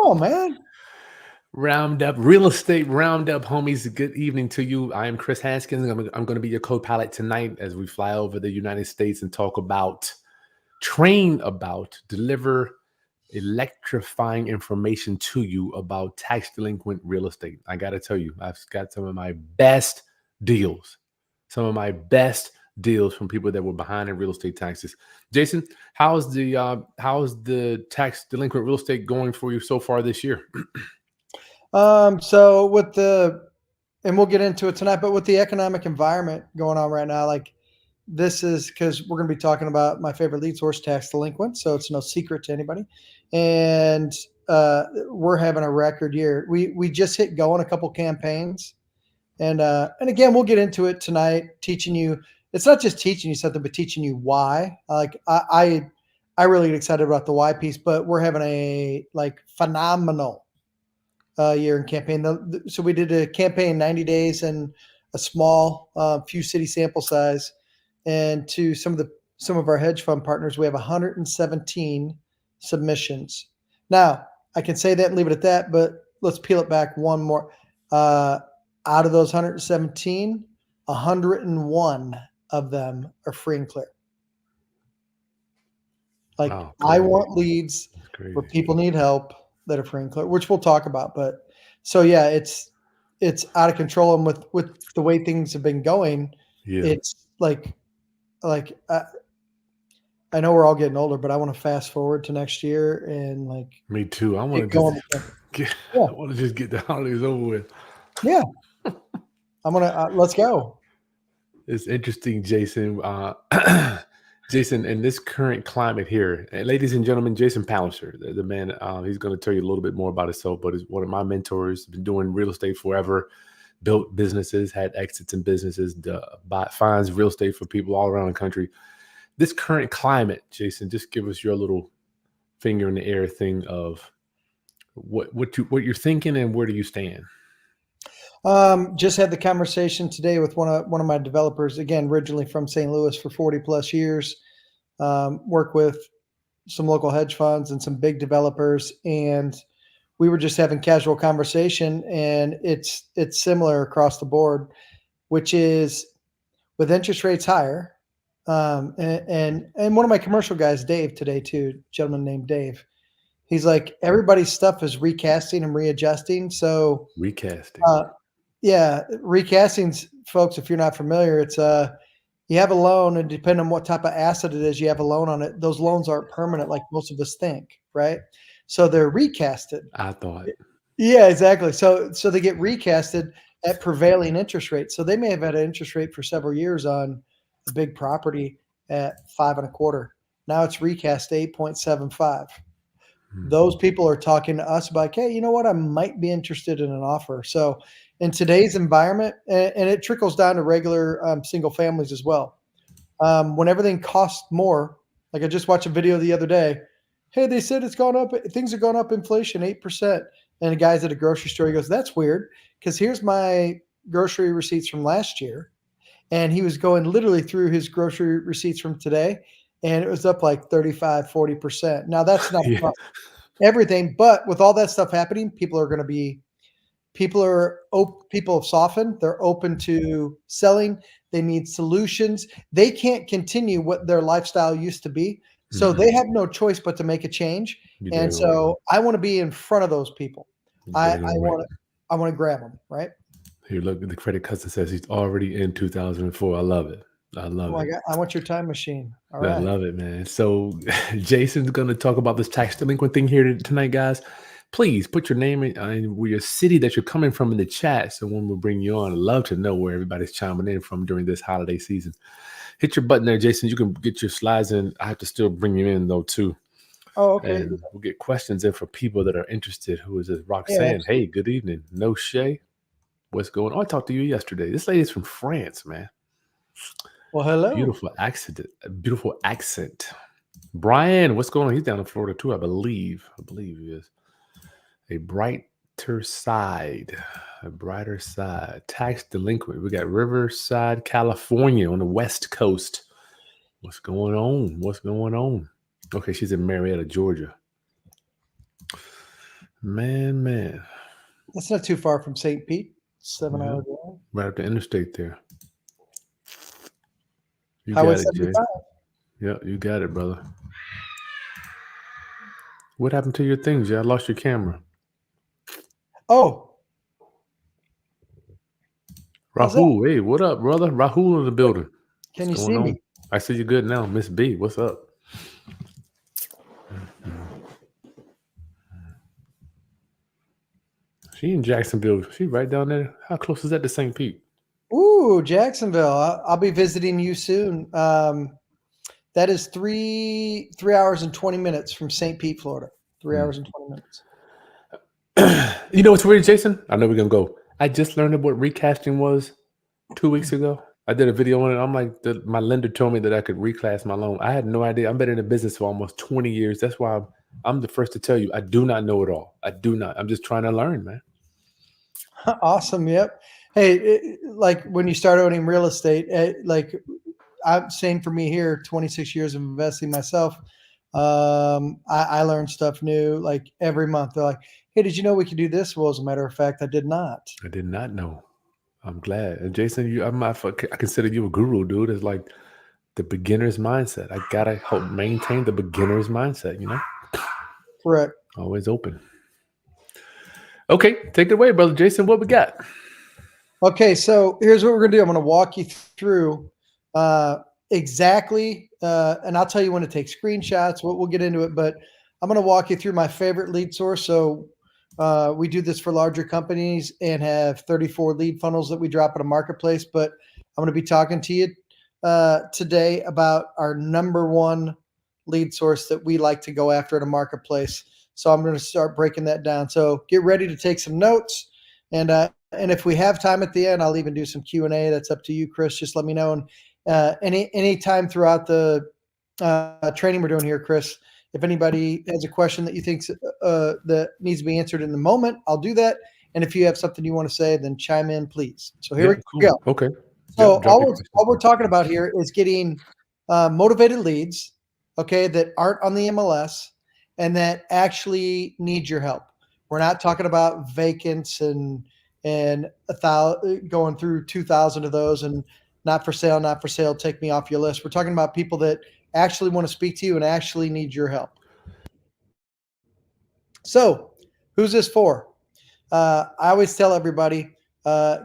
on, man. Roundup, real estate roundup, homies. Good evening to you. I am Chris Haskins. I'm going to be your co-pilot tonight as we fly over the United States and talk about, deliver electrifying information to you about tax delinquent real estate. I got to tell you, I've got some of my best deals, from people that were behind in real estate taxes. Jason, how's the tax delinquent real estate going for you so far this year? So with and we'll get into it tonight, but with the economic environment going on right now, like this is because we're going to be talking about my favorite lead source, Tax Delinquent. So it's no secret to anybody. And we're having a record year. We just hit go on a couple campaigns. And again, we'll get into it tonight, teaching you. It's not just teaching you something, but teaching you why. I really get excited about the why piece, but we're having a phenomenal year in campaign. So we did a campaign 90 days and a small few city sample size. And to some of our hedge fund partners, we have 117 submissions. Now, I can say that and leave it at that, but let's peel it back one more. Out of those 117, 101 of them are free and clear. Wow, I want leads where people need help that are free and clear, which we'll talk about. But so yeah, it's out of control, and with the way things have been going, it's like I know we're all getting older, but I want to fast forward to next year and me too. I want to just get the holidays over with. Yeah, I'm gonna let's go. It's interesting, Jason. Jason, in this current climate here, and ladies and gentlemen, Jason Palliser, the man, he's going to tell you a little bit more about himself, but he's one of my mentors, been doing real estate forever, built businesses, had exits in businesses, finds real estate for people all around the country. This current climate, Jason, just give us your little finger in the air thing of what you're thinking and where do you stand? Just had the conversation today with one of my developers, again, originally from St. Louis for 40 plus years, work with some local hedge funds and some big developers. And we were just having casual conversation, and it's similar across the board, which is with interest rates higher. And one of my commercial guys, Dave, today too, a gentleman named Dave, he's like, everybody's stuff is recasting and readjusting. So recasting. Yeah, recastings, folks, if you're not familiar, it's you have a loan, and depending on what type of asset it is, you have a loan on it. Those loans aren't permanent like most of us think, right? So they're recasted. I thought. Yeah, exactly. So they get recasted at prevailing interest rates. So they may have had an interest rate for several years on a big property at 5.25. Now it's recast to 8.75. Those people are talking to us about, hey, you know what? I might be interested in an offer. So in today's environment, and it trickles down to regular single families as well. When everything costs more, like I just watched a video the other day. Hey, they said it's gone up. Things are going up, inflation 8%. And the guy's at a grocery store. He goes, that's weird, because here's my grocery receipts from last year. And he was going literally through his grocery receipts from today, and it was up like 35, 40%. Now that's not everything, but with all that stuff happening, people have softened. They're open to selling. They need solutions. They can't continue what their lifestyle used to be. So they have no choice but to make a change. And so I want to be in front of those people. I want to grab them, right? Here, look, the credit customer says he's already in 2004. I love it. I want your time machine. All right. I love it, man. So Jason's going to talk about this tax delinquent thing here tonight, guys. Please put your name and your city that you're coming from in the chat. So when we bring you on, I'd love to know where everybody's chiming in from during this holiday season. Hit your button there, Jason. You can get your slides in. I have to still bring you in, though, too. Oh, okay. And we'll get questions in for people that are interested. Who is this? Roxanne. Hey, good evening. No Shay. What's going on? I talked to you yesterday. This lady's from France, man. Well, hello. Beautiful accent. Brian, what's going on? He's down in Florida, too, I believe. He is. A brighter side. Tax delinquent. We got Riverside, California on the West Coast. What's going on? Okay, she's in Marietta, Georgia. Man. That's not too far from St. Pete. 7 hour drive. Right up the interstate there. You Highway got it, Jay. 75. Yep, you got it, brother. What happened to your things, Jay? I lost your camera. Oh, how's that? Rahul, hey, what up, brother? Rahul in the building. Can What's you going see on? me? I see you good now. Miss B, what's up? She in Jacksonville. She right down there. How close is that to St. Pete? Ooh, Jacksonville. I'll be visiting you soon. That is 3 hours and 20 minutes from St. Pete, Florida. 3 hours and 20 minutes. You know what's weird, Jason? I know we're gonna go. I just learned what recasting was 2 weeks ago. I did a video on it. I'm like, my lender told me that I could reclass my loan. I had no idea. I've been in the business for almost 20 years. That's why I'm the first to tell you, I do not know it all. I do not. I'm just trying to learn, man. Awesome. Yep. Hey, like when you start owning real estate, like same for me here, 26 years of investing myself. I learn stuff new like every month. They're like, hey, did you know we could do this? Well, as a matter of fact, I did not. I did not know. I'm glad. And Jason, I consider you a guru, dude. It's like the beginner's mindset. I gotta help maintain the beginner's mindset, Correct. Always open. Okay, take it away, brother Jason. What we got? Okay, so here's what we're gonna do. I'm gonna walk you through exactly, and I'll tell you when to take screenshots. We'll get into it, but I'm gonna walk you through my favorite lead source. So we do this for larger companies and have 34 lead funnels that we drop at a marketplace. But I'm gonna be talking to you today about our number one lead source that we like to go after at a marketplace. So I'm going to start breaking that down. So get ready to take some notes, and if we have time at the end, I'll even do some Q&A. That's up to you, Chris. Just let me know. And any time throughout the training we're doing here, Chris, if anybody has a question that you think that needs to be answered in the moment, I'll do that. And if you have something you want to say, then chime in, please. So here we go. Okay. So all we're talking about here is getting motivated leads, okay, that aren't on the MLS and that actually need your help. We're not talking about vacants and 1,000 going through 2,000 of those and not for sale, take me off your list. We're talking about people that actually want to speak to you and actually need your help. So who's this for? I always tell everybody,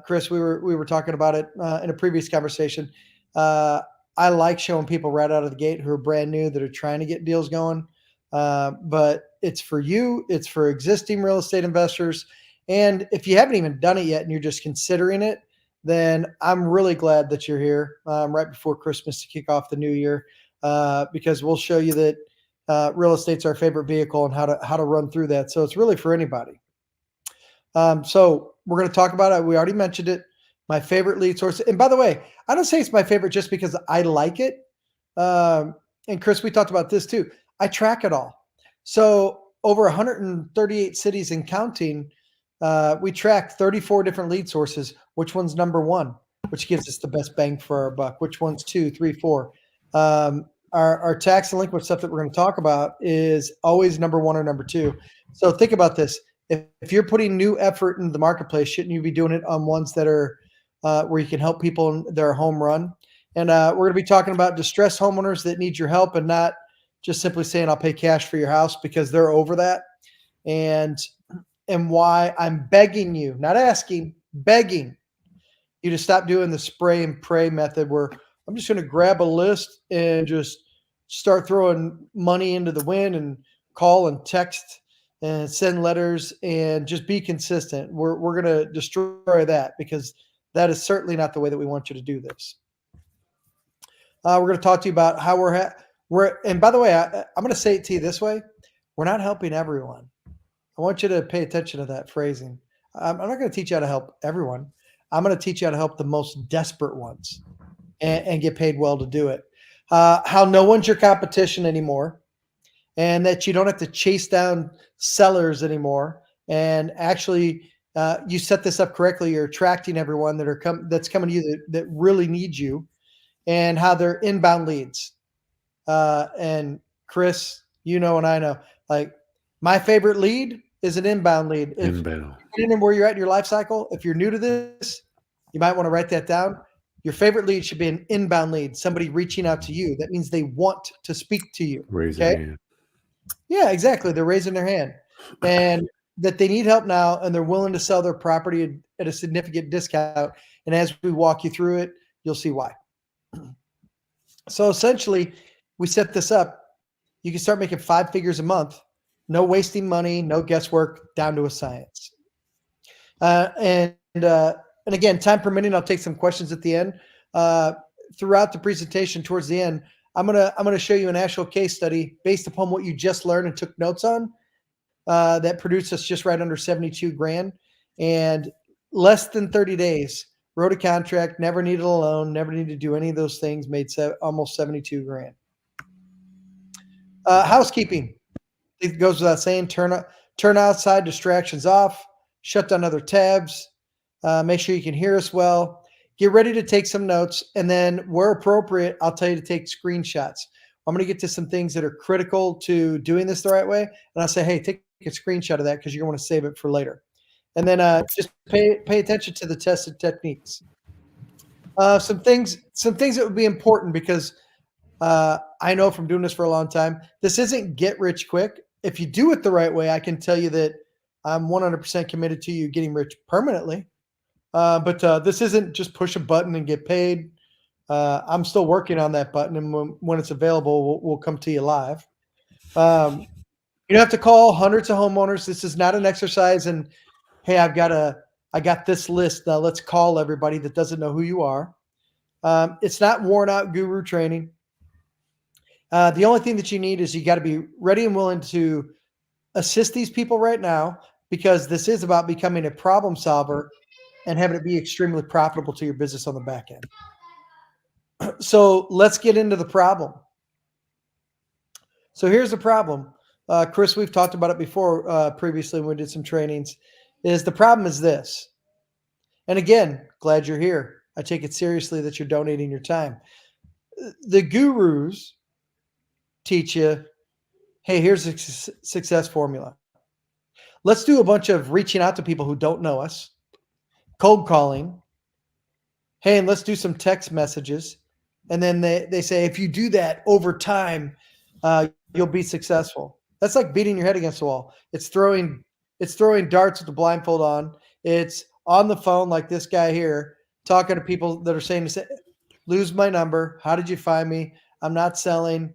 Chris, we were talking about it in a previous conversation. I like showing people right out of the gate who are brand new that are trying to get deals going. But it's for you, it's for existing real estate investors. And if you haven't even done it yet and you're just considering it, then I'm really glad that you're here right before Christmas to kick off the new year, because we'll show you that real estate's our favorite vehicle and how to run through that. So it's really for anybody. So we're going to talk about it. We already mentioned it. My favorite lead source. And by the way, I don't say it's my favorite just because I like it. And Chris, we talked about this too. I track it all. So over 138 cities and counting, we track 34 different lead sources. Which one's number one? Which gives us the best bang for our buck? Which one's 2, 3, 4? Our tax delinquent stuff that we're going to talk about is always number one or number two. So think about this. If you're putting new effort into the marketplace, shouldn't you be doing it on ones that are where you can help people in their home run? And we're going to be talking about distressed homeowners that need your help and not just simply saying, I'll pay cash for your house, because they're over that. And why I'm begging you, not asking, begging you to stop doing the spray and pray method where I'm just going to grab a list and just start throwing money into the wind and call and text and send letters and just be consistent. We're going to destroy that, because that is certainly not the way that we want you to do this. We're going to talk to you about how we're and by the way, I'm going to say it to you this way. We're not helping everyone. I want you to pay attention to that phrasing. I'm not going to teach you how to help everyone. I'm going to teach you how to help the most desperate ones and get paid well to do it. How no one's your competition anymore, and that you don't have to chase down sellers anymore. And actually, you set this up correctly. You're attracting everyone that's coming to you that really needs you, and how they're inbound leads. And Chris, you know, and I know, like my favorite lead is an inbound lead. If Inbound. depending on where you're at in your life cycle, if you're new to this, you might want to write that down. Your favorite lead should be an inbound lead, somebody reaching out to you. That means they want to speak to you. Raise Okay. your hand. Yeah, exactly. They're raising their hand and that they need help now and they're willing to sell their property at a significant discount. And as we walk you through it, you'll see why. So essentially, we set this up. You can start making 5 figures a month, no wasting money, no guesswork, down to a science. And again, time permitting, I'll take some questions at the end. Throughout the presentation, towards the end, I'm gonna show you an actual case study based upon what you just learned and took notes on. That produced us just right under 72 grand, and less than 30 days. Wrote a contract, never needed a loan, never needed to do any of those things. Made almost 72 grand. Housekeeping. It goes without saying. Turn outside distractions off. Shut down other tabs. Make sure you can hear us well. Get ready to take some notes, and then where appropriate, I'll tell you to take screenshots. I'm going to get to some things that are critical to doing this the right way, and I'll say, hey, take a screenshot of that because you're going to want to save it for later. And then just pay attention to the tested techniques. Some things that would be important because I know from doing this for a long time, this isn't get rich quick. If you do it the right way, I can tell you that I'm 100% committed to you getting rich permanently. But this isn't just push a button and get paid. I'm still working on that button, and when it's available, we'll come to you live. You don't have to call hundreds of homeowners. This is not an exercise in, hey, I got this list. Now let's call everybody that doesn't know who you are. It's not worn out guru training. The only thing that you need is you got to be ready and willing to assist these people right now, because this is about becoming a problem solver and having it be extremely profitable to your business on the back end. So let's get into the problem. So here's the problem. Chris, we've talked about it before previously when we did some trainings, is the problem is this. And again, glad you're here. I take it seriously that you're donating your time. The gurus teach you, hey, here's a success formula. Let's do a bunch of reaching out to people who don't know us, cold calling. Hey, and let's do some text messages. And then they say, if you do that over time, you'll be successful. That's like beating your head against the wall. It's throwing darts with the blindfold on. It's on the phone like this guy here, talking to people that are saying, lose my number. How did you find me? I'm not selling.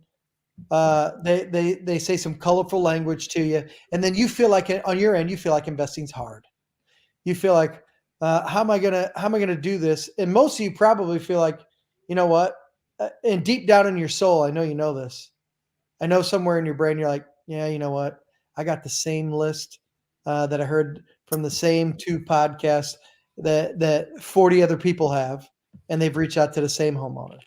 They say some colorful language to you. And then you feel like on your end, you feel like investing's hard. You feel like, how am I gonna do this? And most of you probably feel like, you know what? And deep down in your soul, I know you know this. I know somewhere in your brain, you're like, yeah, you know what? I got the same list that I heard from the same 2 podcasts that 40 other people have, and they've reached out to the same homeowner.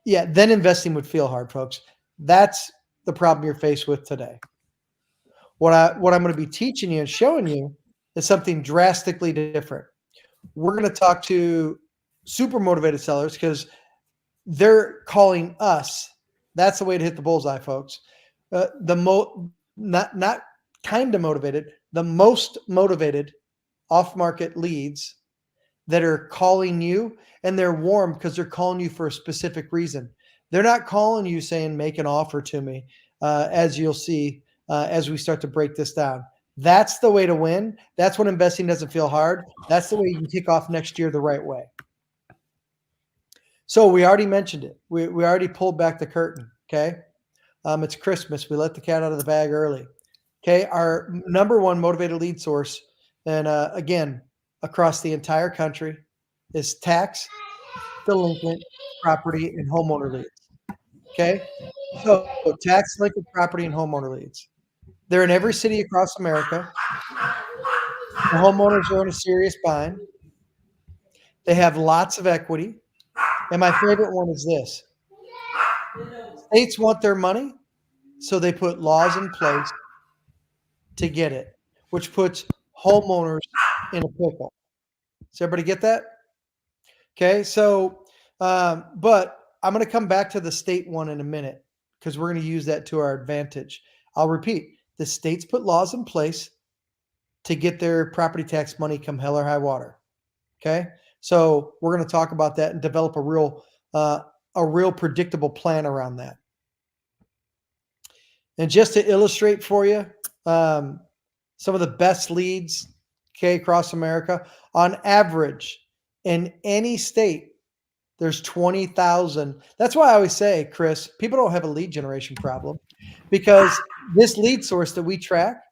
Yeah, then investing would feel hard, folks. That's the problem you're faced with today. What I'm going to be teaching you and showing you is something drastically different. We're going to talk to super motivated sellers because they're calling us. That's the way to hit the bullseye, folks. Not kind of motivated, the most motivated off-market leads that are calling you, and they're warm because they're calling you for a specific reason. They're not calling you saying, make an offer to me, as you'll see as we start to break this down. That's the way to win. That's when investing doesn't feel hard. That's the way you can kick off next year the right way. So we already mentioned it. We already pulled back the curtain, okay? It's Christmas. We let the cat out of the bag early. Okay, our number 1 motivated lead source, and again, across the entire country, is tax, delinquent, property, and homeowner leads. Okay, so tax, delinquent, property, and homeowner leads. They're in every city across America. The homeowners are in a serious bind. They have lots of equity. And my favorite one is this. States want their money, so they put laws in place to get it, which puts homeowners in a pickle. Does everybody get that? Okay, so, but I'm going to come back to the state one in a minute because we're going to use that to our advantage. I'll repeat, the states put laws in place to get their property tax money come hell or high water. Okay, so we're going to talk about that and develop a real predictable plan around that. And just to illustrate for you, some of the best leads, okay, across America, on average, in any state, there's 20,000. That's why I always say, Chris, people don't have a lead generation problem because this lead source that we track,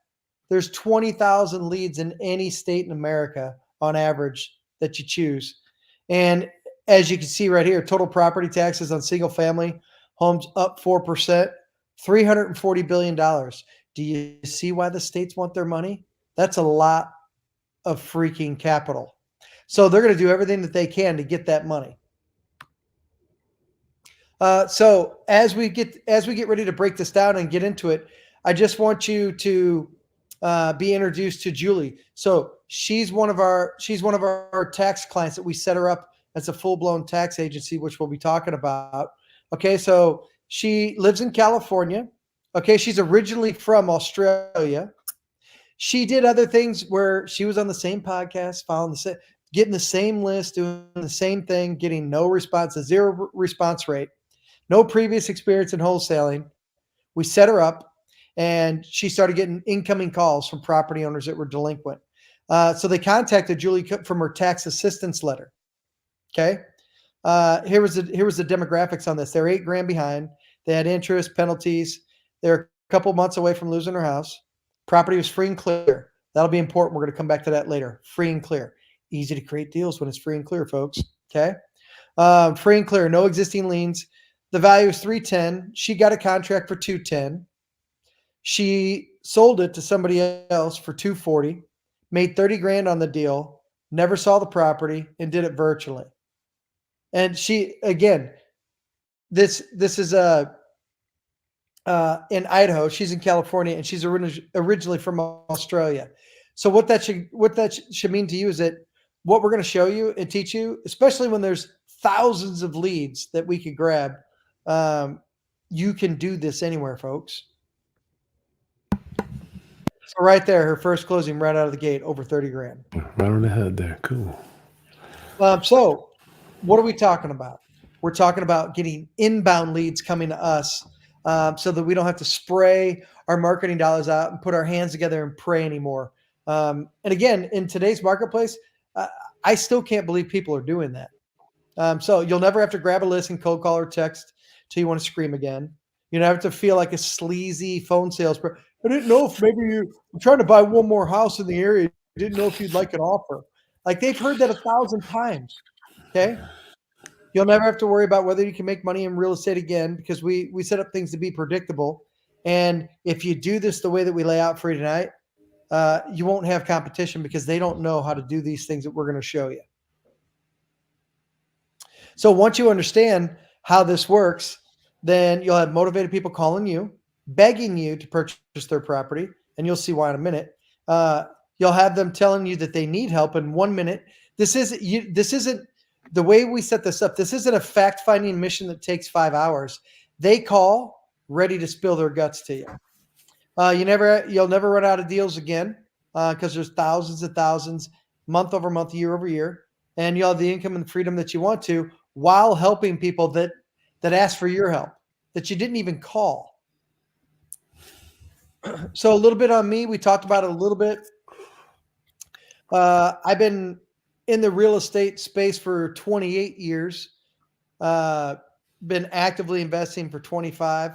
there's 20,000 leads in any state in America on average that you choose. And as you can see right here, total property taxes on single family homes up 4%, $340 billion. Do you see why the states want their money? That's a lot of freaking capital. So they're going to do everything that they can to get that money. So as we get ready to break this down and get into it, I just want you to be introduced to Julie. So she's one of our tax clients that we set her up as a full-blown tax agency, which we'll be talking about. Okay, so she lives in California. Okay, she's originally from Australia. She did other things where she was on the same podcast, getting the same list, doing the same thing, getting no response, a zero response rate, no previous experience in wholesaling. We set her up, and she started getting incoming calls from property owners that were delinquent. So they contacted Julie from her tax assistance letter. Okay. Here was the demographics on this. They're $8,000 behind. They had interest, penalties. They're a couple months away from losing their house. Property was free and clear. That'll be important. We're going to come back to that later. Free and clear. Easy to create deals when it's free and clear, folks. Okay. Free and clear. No existing liens. The value is $310. She got a contract for $210. She sold it to somebody else for $240. Made $30,000 on the deal. Never saw the property and did it virtually. And she, again, this is in Idaho. She's in California, and she's originally from Australia. So what that should mean to you is that what we're going to show you and teach you, especially when there's thousands of leads that we could grab, you can do this anywhere, folks. So right there, her first closing right out of the gate, over $30,000. Right on the head there. Cool. So what are we talking about? We're talking about getting inbound leads coming to us, so that we don't have to spray our marketing dollars out and put our hands together and pray anymore. And again, in today's marketplace, I still can't believe people are doing that. So you'll never have to grab a list and cold call or text till you want to scream again. You never have to feel like a sleazy phone salesperson. I didn't know if maybe I'm trying to buy one more house in the area. Didn't know if you'd like an offer. Like, they've heard that 1,000 times. Okay. You'll never have to worry about whether you can make money in real estate again, because we set up things to be predictable. And if you do this the way that we lay out for you tonight, you won't have competition because they don't know how to do these things that we're going to show you. So once you understand how this works, then you'll have motivated people calling you, begging you to purchase their property, and you'll see why in a minute. You'll have them telling you that they need help in 1 minute. This isn't the way we set this up. This isn't a fact-finding mission that takes 5 hours. They call ready to spill their guts to you. You'll never run out of deals again, because there's thousands and thousands, month over month, year over year, and you'll have the income and freedom that you want to, while helping people that ask for your help that you didn't even call. So a little bit on me. We talked about it a little bit. I've been in the real estate space for 28 years. Been actively investing for 25.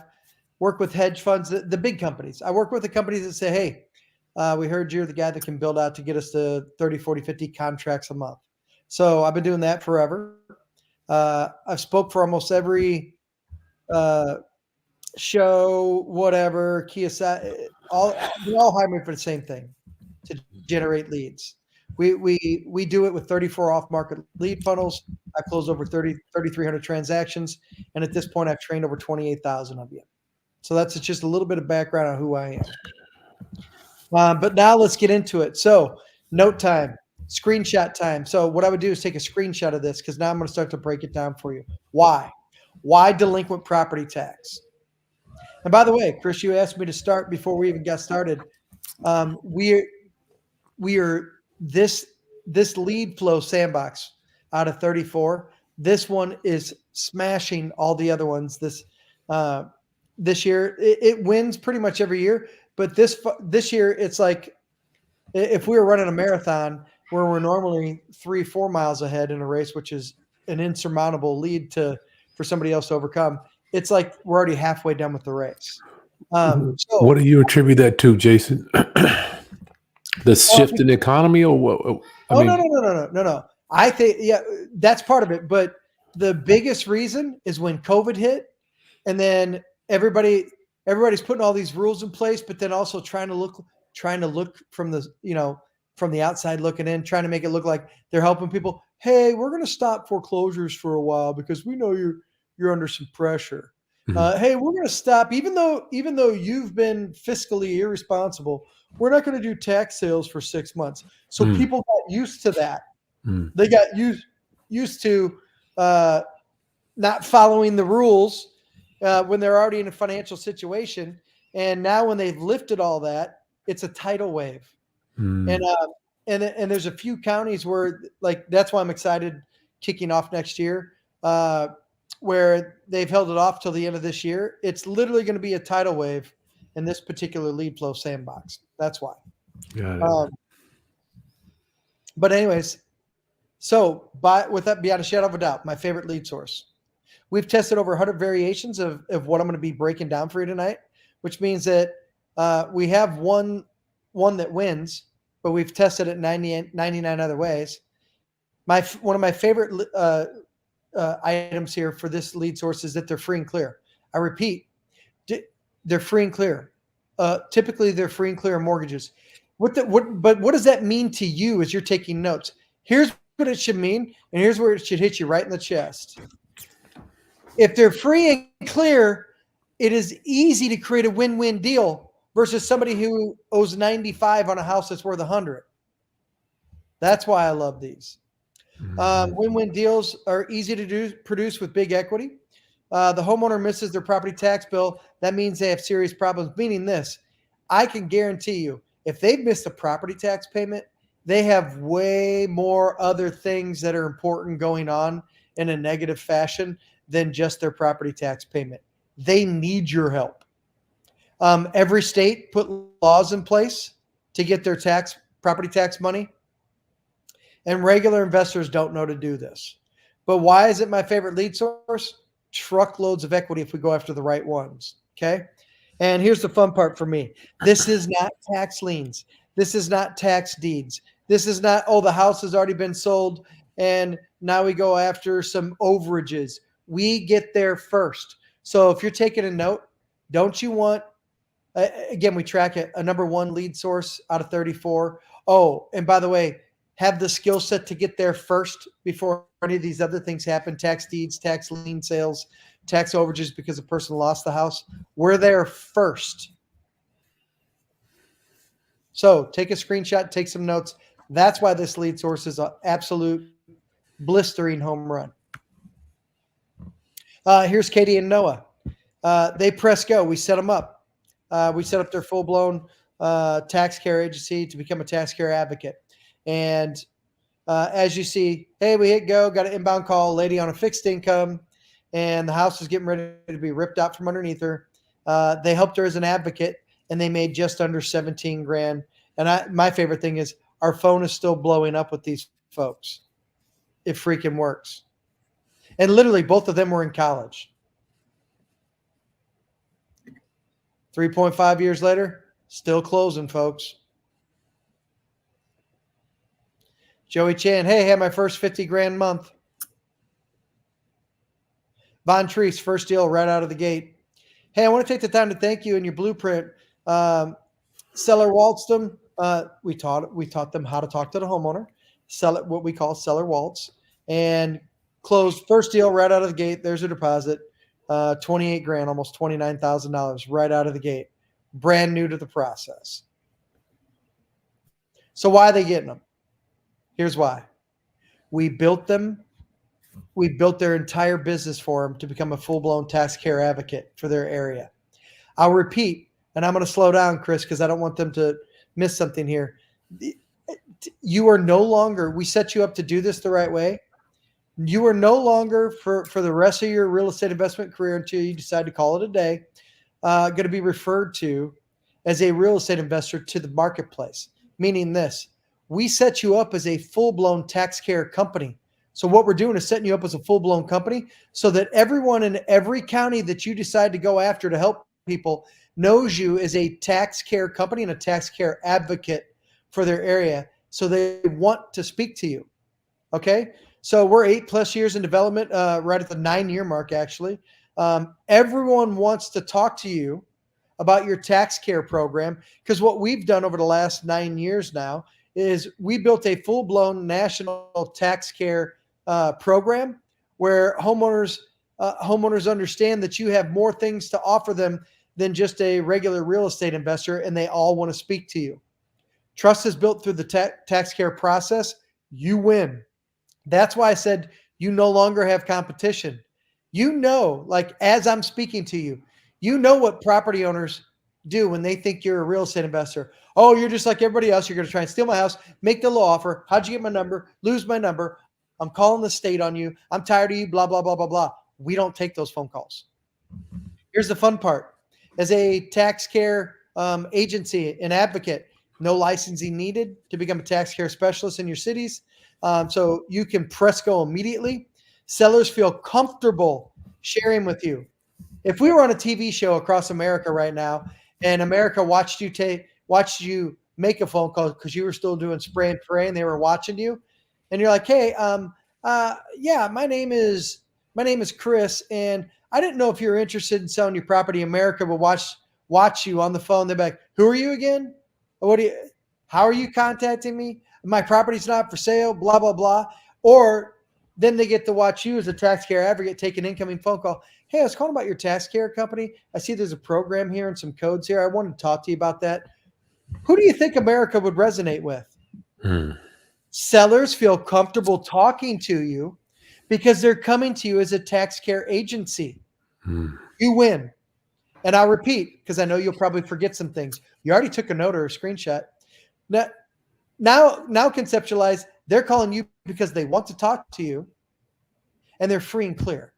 Work with hedge funds, the big companies. I work with the companies that say, hey, we heard you're the guy that can build out to get us to 30, 40, 50 contracts a month. So I've been doing that forever. I've spoke for almost every show, whatever, they all hire me for the same thing, to generate leads. We do it with 34 off-market lead funnels. I've closed over 3,300 transactions, and at this point, I've trained over 28,000 of you. So that's just a little bit of background on who I am. But now let's get into it. So note time, screenshot time. So what I would do is take a screenshot of this, because now I'm going to start to break it down for you. Why delinquent property tax? And by the way, Chris, you asked me to start before we even got started. We are this lead flow sandbox out of 34. This one is smashing all the other ones. This year it wins pretty much every year, but this year it's like if we were running a marathon where we're normally 3-4 miles ahead in a race, which is an insurmountable lead for somebody else to overcome. It's like we're already halfway done with the race. What do you attribute that to, Jason? The shift in the economy, or what? No. I think that's part of it. But the biggest reason is when COVID hit, and then everybody's putting all these rules in place, but then also trying to look from the outside looking in, trying to make it look like they're helping people. Hey, we're going to stop foreclosures for a while because we know you're under some pressure. Hey, we're going to stop, even though you've been fiscally irresponsible. We're not going to do tax sales for 6 months. So people got used to that. They got used to not following the rules when they're already in a financial situation. And now when they've lifted all that, it's a tidal wave. And there's a few counties where, like, that's why I'm excited kicking off next year, where they've held it off till the end of this year. It's literally going to be a tidal wave in this particular lead flow sandbox. That's why. But anyways, so with that, beyond a shadow of a doubt, my favorite lead source. We've tested over 100 variations of what I'm going to be breaking down for you tonight, which means that we have one that wins, but we've tested it 99 other ways. One of my favorite items here for this lead source is that they're free and clear. I repeat, they're free and clear. Typically, they're free and clear mortgages. But what does that mean to you as you're taking notes? Here's what it should mean, and here's where it should hit you right in the chest. If they're free and clear, it is easy to create a win-win deal versus somebody who owes 95 on a house that's worth 100. That's why I love these. Win-win deals are easy to produce with big equity. The homeowner misses their property tax bill. That means they have serious problems, meaning this. I can guarantee you, if they've missed a property tax payment, they have way more other things that are important going on in a negative fashion than just their property tax payment. They need your help. Every state put laws in place to get their property tax money, and regular investors don't know to do this. But why is it my favorite lead source? Truckloads of equity if we go after the right ones, okay? And here's the fun part for me. This is not tax liens. This is not tax deeds. This is not, the house has already been sold and now we go after some overages. We get there first. So if you're taking a note, don't you want, again, we track it, a number one lead source out of 34. Oh, and by the way, have the skill set to get there first before any of these other things happen, tax deeds, tax lien sales, tax overages because a person lost the house. We're there first. So take a screenshot, take some notes. That's why this lead source is an absolute blistering home run. Here's Katie and Noah. They press go. We set them up. We set up their full-blown tax care agency to become a tax care advocate. And as you see, hey, we hit go, got an inbound call, lady on a fixed income, and the house was getting ready to be ripped out from underneath her. They helped her as an advocate, and they made just under 17 grand. And my favorite thing is our phone is still blowing up with these folks. It freaking works. And literally both of them were in college. 3.5 years later, still closing, folks. Joey Chan, hey, had my first 50 grand month. Von Treese, first deal right out of the gate. Hey, I want to take the time to thank you in your blueprint. Seller waltzed them. We taught them how to talk to the homeowner, sell it, what we call seller waltz, and closed first deal right out of the gate. There's a deposit, 28 grand, almost $29,000 right out of the gate. Brand new to the process. So why are they getting them? Here's why. We built them. We built their entire business for them to become a full-blown tax care advocate for their area. I'll repeat, and I'm going to slow down, Chris, because I don't want them to miss something here. You are no longer, we set you up to do this the right way. You are no longer, for the rest of your real estate investment career until you decide to call it a day, going to be referred to as a real estate investor to the marketplace. Meaning this, we set you up as a full-blown tax care company. So what we're doing is setting you up as a full-blown company so that everyone in every county that you decide to go after to help people knows you as a tax care company and a tax care advocate for their area. So they want to speak to you. Okay. So we're 8+ years in development, right at the 9-year mark, actually. Everyone wants to talk to you about your tax care program, because what we've done over the last 9 years now is we built a full-blown national tax care program where homeowners understand that you have more things to offer them than just a regular real estate investor, and they all want to speak to you. Trust is built through the tax care process. You win. That's why I said you no longer have competition. Like as I'm speaking to you, what property owners do when they think you're a real estate investor. Oh, you're just like everybody else. You're going to try and steal my house, make the low offer. How'd you get my number? Lose my number. I'm calling the state on you. I'm tired of you, blah, blah, blah, blah, blah. We don't take those phone calls. Here's the fun part. As a tax care agency, an advocate, no licensing needed to become a tax care specialist in your cities. So you can press go immediately. Sellers feel comfortable sharing with you. If we were on a TV show across America right now, and America watched you make a phone call because you were still doing spray and pray, and they were watching you, and you're like, hey, yeah, my name is Chris, and I didn't know if you're interested in selling your property. America will watch you on the phone. They're like, who are you again? How are you contacting me? My property's not for sale, blah, blah, blah. Or then they get to watch you as a tax care advocate take an incoming phone call. Hey, I was calling about your tax care company. I see there's a program here and some codes here. I wanted to talk to you about that. Who do you think America would resonate with? Sellers feel comfortable talking to you because they're coming to you as a tax care agency. You win. And I'll repeat, because I know you'll probably forget some things. You already took a note or a screenshot. Now conceptualize, they're calling you because they want to talk to you and they're free and clear.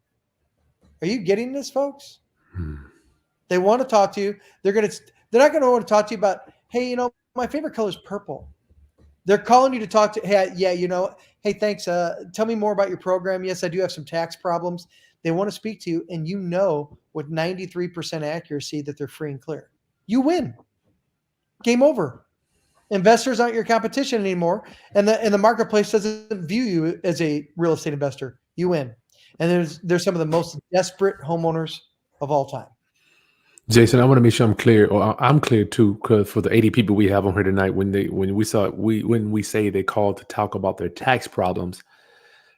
Are you getting this, folks? They want to talk to you. They're not going to want to talk to you about, hey, my favorite color is purple. They're calling you to talk to, hey, yeah, hey, thanks. Tell me more about your program. Yes, I do have some tax problems. They want to speak to you, and with 93% accuracy that they're free and clear. You win. Game over. Investors aren't your competition anymore, and the marketplace doesn't view you as a real estate investor. You win. And there's some of the most desperate homeowners of all time. Jason, I want to make sure I'm clear, or I'm clear too, because for the 80 people we have on here tonight, when we say they call to talk about their tax problems,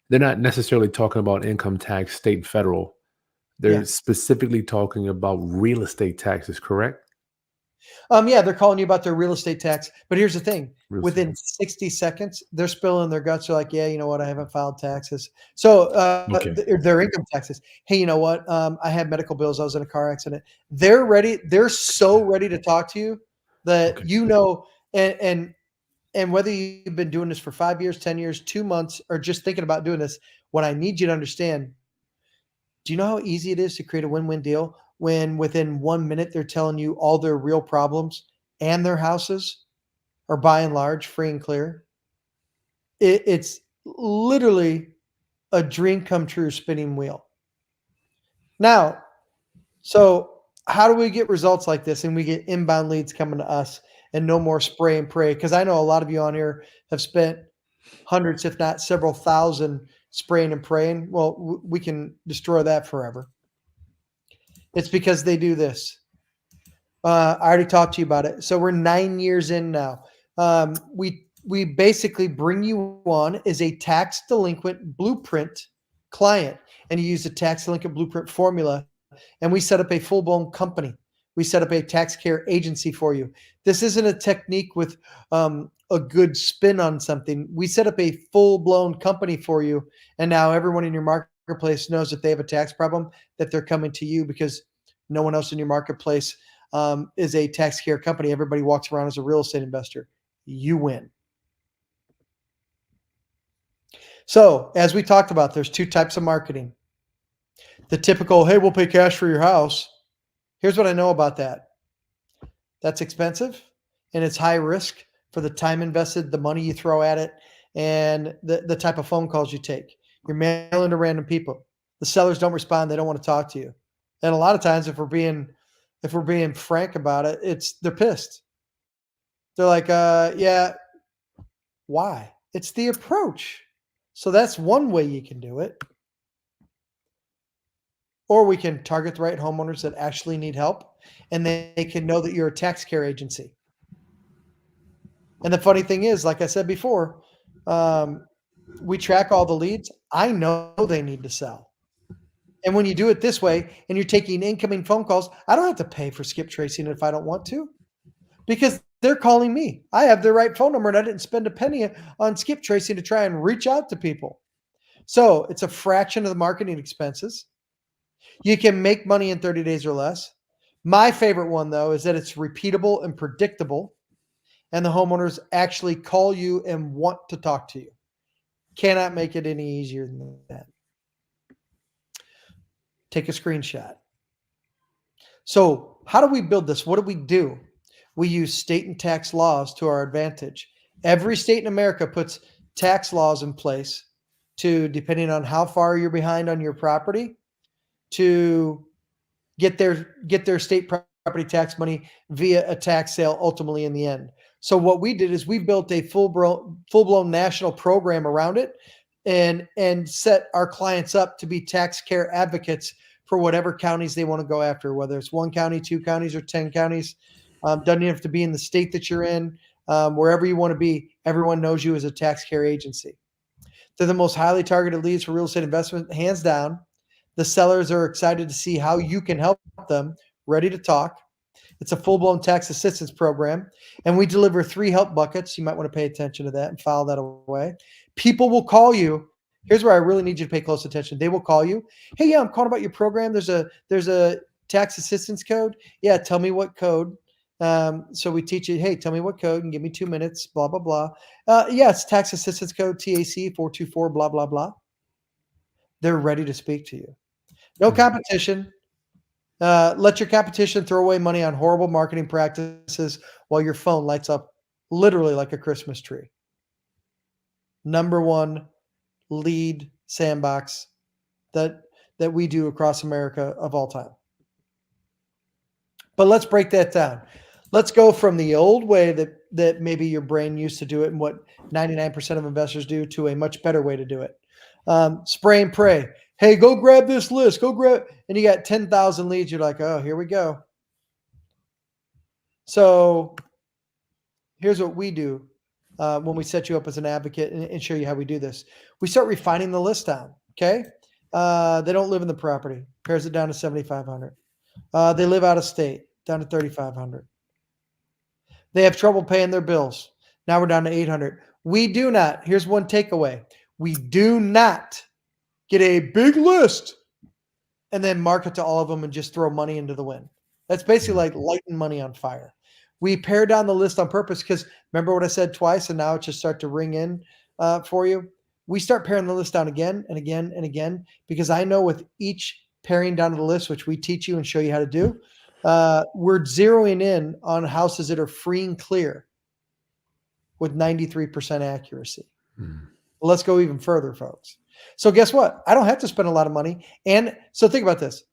they're not necessarily talking about income tax, state and federal. They're specifically talking about real estate taxes, correct? Yeah, they're calling you about their real estate tax. But here's the thing. Within 60 seconds, they're spilling their guts. They're like, yeah, you know what? I haven't filed taxes. So their income taxes. Hey, you know what? I had medical bills. I was in a car accident. They're ready. They're so ready to talk to you that and whether you've been doing this for 5 years, 10 years, 2 months, or just thinking about doing this, what I need you to understand, do you know how easy it is to create a win-win deal when within 1 minute they're telling you all their real problems and their houses are by and large free and clear? It's literally a dream come true spinning wheel. Now, so how do we get results like this and we get inbound leads coming to us and no more spray and pray? Because I know a lot of you on here have spent hundreds, if not several thousand, spraying and praying. Well, we can destroy that forever. It's because they do this. I already talked to you about it. So we're 9 years in now. We basically bring you on as a tax delinquent blueprint client, and you use the tax delinquent blueprint formula, and we set up a full-blown company. We set up a tax care agency for you. This isn't a technique with a good spin on something. We set up a full-blown company for you, and now everyone in your marketplace knows that they have a tax problem, that they're coming to you because no one else in your marketplace is a tax care company. Everybody walks around as a real estate investor. You win. So as we talked about, there's two types of marketing. The typical, hey, we'll pay cash for your house. Here's what I know about that. That's expensive and it's high risk for the time invested, the money you throw at it, and the type of phone calls you take. You're mailing to random people. The sellers don't respond. They don't want to talk to you. And a lot of times, if we're being frank about it, they're pissed. They're like, yeah, why? It's the approach. So that's one way you can do it. Or we can target the right homeowners that actually need help, and they can know that you're a tax care agency. And the funny thing is, like I said before, we track all the leads. I know they need to sell. And when you do it this way and you're taking incoming phone calls, I don't have to pay for skip tracing if I don't want to, because they're calling me. I have the right phone number and I didn't spend a penny on skip tracing to try and reach out to people. So it's a fraction of the marketing expenses. You can make money in 30 days or less. My favorite one, though, is that it's repeatable and predictable, and the homeowners actually call you and want to talk to you. Cannot make it any easier than that. Take a screenshot. So how do we build this? What do? We use state and tax laws to our advantage. Every state in America puts tax laws in place to, depending on how far you're behind on your property, to get their state property tax money via a tax sale ultimately in the end. So what we did is we built a full-blown national program around it and set our clients up to be tax care advocates for whatever counties they want to go after, whether it's 1 county, 2 counties, or 10 counties. Doesn't have to be in the state that you're in. Wherever you want to be, everyone knows you as a tax care agency. They're the most highly targeted leads for real estate investment, hands down. The sellers are excited to see how you can help them, ready to talk. It's a full-blown tax assistance program, and we deliver 3 help buckets. You might want to pay attention to that and file that away. People will call you. Here's where I really need you to pay close attention. They will call you. Hey, yeah, I'm calling about your program. There's a tax assistance code. Yeah, tell me what code. So we teach you, hey, tell me what code and give me 2 minutes, blah, blah, blah. Yeah, it's tax assistance code, TAC 424, blah, blah, blah. They're ready to speak to you. No competition. Let your competition throw away money on horrible marketing practices while your phone lights up literally like a Christmas tree. Number one lead sandbox that we do across America of all time. But let's break that down. Let's go from the old way that maybe your brain used to do it and what 99% of investors do to a much better way to do it. Spray and pray. Hey, go grab this list. Go grab, and you got 10,000 leads. You're like, oh, here we go. So here's what we do when we set you up as an advocate and show you how we do this. We start refining the list down. Okay. They don't live in the property. Pares it down to 7,500. They live out of state, down to 3,500. They have trouble paying their bills. Now we're down to 800. We do not. Here's one takeaway. We do not get a big list and then market to all of them and just throw money into the wind. That's basically like lighting money on fire. We pare down the list on purpose because remember what I said twice, and now it just start to ring in for you. We start paring the list down again and again and again because I know with each paring down of the list, which we teach you and show you how to do, we're zeroing in on houses that are free and clear with 93% accuracy. Well, let's go even further, folks. So guess what? I don't have to spend a lot of money. And so think about this.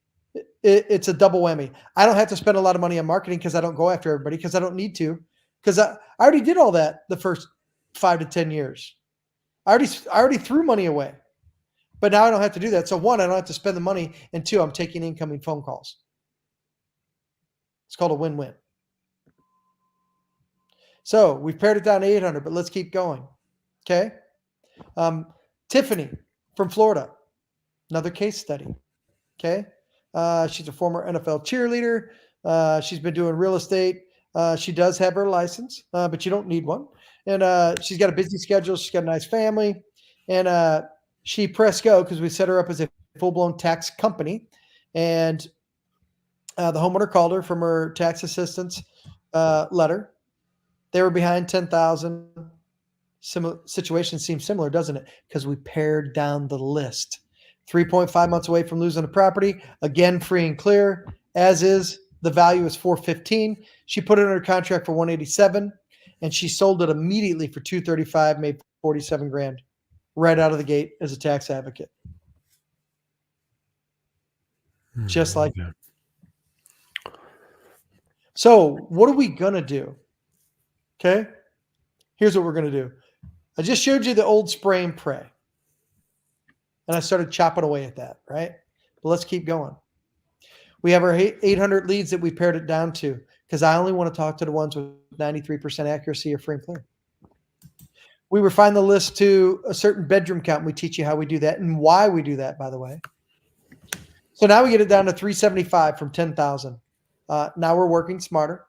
It's a double whammy. I don't have to spend a lot of money on marketing because I don't go after everybody because I don't need to, because I already did all that the first 5 to 10 years. I already threw money away, but now I don't have to do that. So 1, I don't have to spend the money, and 2, I'm taking incoming phone calls. It's called a win-win. So we've pared it down to 800, but let's keep going. Okay. Tiffany from Florida, another case study. Okay. She's a former NFL cheerleader. She's been doing real estate. She does have her license, but you don't need one. And she's got a busy schedule. She's got a nice family. And she pressed go because we set her up as a full-blown tax company. And The homeowner called her from her tax assistance letter. They were behind 10,000. Situation seems similar, doesn't it? Because we pared down the list. 3.5 months away from losing the property. Again, free and clear. As is, the value is 415. She put it under contract for 187, and she sold it immediately for 235. Made 47 grand right out of the gate as a tax advocate. Just like Yeah. So, what are we going to do? Okay. Here's what we're going to do. I just showed you the old spray and pray. And I started chopping away at that, right? But let's keep going. We have our 800 leads that we pared it down to because I only want to talk to the ones with 93% accuracy or free and clear. We refine the list to a certain bedroom count. We teach you how we do that and why we do that, by the way. So now we get it down to 375 from 10,000. Now we're working smarter.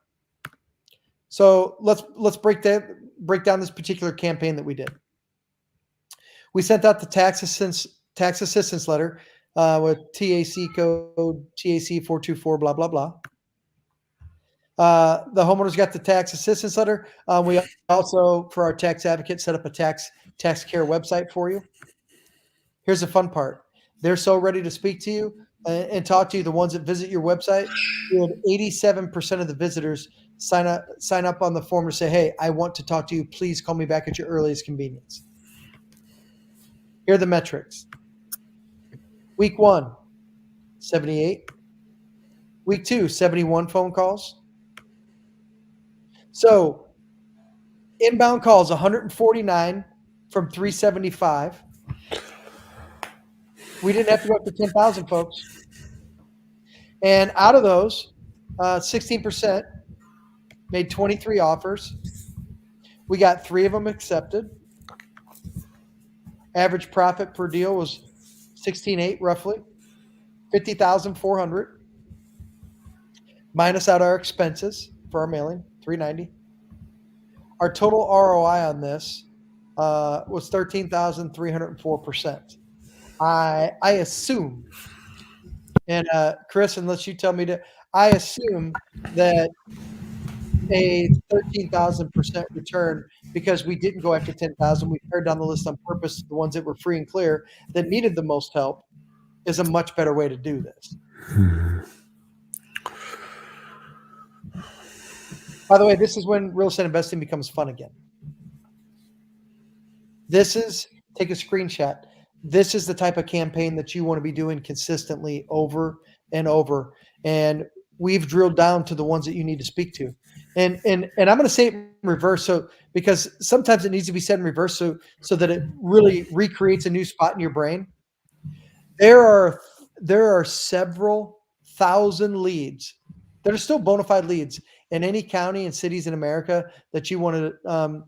So let's break down this particular campaign that we did. We sent out the tax assistance letter with TAC code TAC 424 blah blah blah. The homeowners got the tax assistance letter. We also, for our tax advocate, set up a tax care website for you. Here's the fun part. They're so ready to speak to you and talk to you. The ones that visit your website, we had 87% of the visitors sign up on the form to say, hey, I want to talk to you. Please call me back at your earliest convenience. Here are the metrics. Week 1, 78. Week 2, 71 phone calls. So inbound calls, 149 from 375. We didn't have to go up to 10,000, folks. And out of those, 16% made 23 offers. We got 3 of them accepted. Average profit per deal was 16.8 roughly, 50,400. Minus out our expenses for our mailing, 390. Our total ROI on this was 13,304%. I assume, and Chris, unless you tell me to, I assume that a 13,000% return because we didn't go after 10,000. We pared down the list on purpose. The ones that were free and clear that needed the most help is a much better way to do this. By the way, this is when real estate investing becomes fun again. Take a screenshot. This is the type of campaign that you want to be doing consistently over and over. And we've drilled down to the ones that you need to speak to. And I'm going to say it in reverse. So, because sometimes it needs to be said in reverse so that it really recreates a new spot in your brain. There are several thousand leads that are still bona fide leads in any county and cities in America that you want to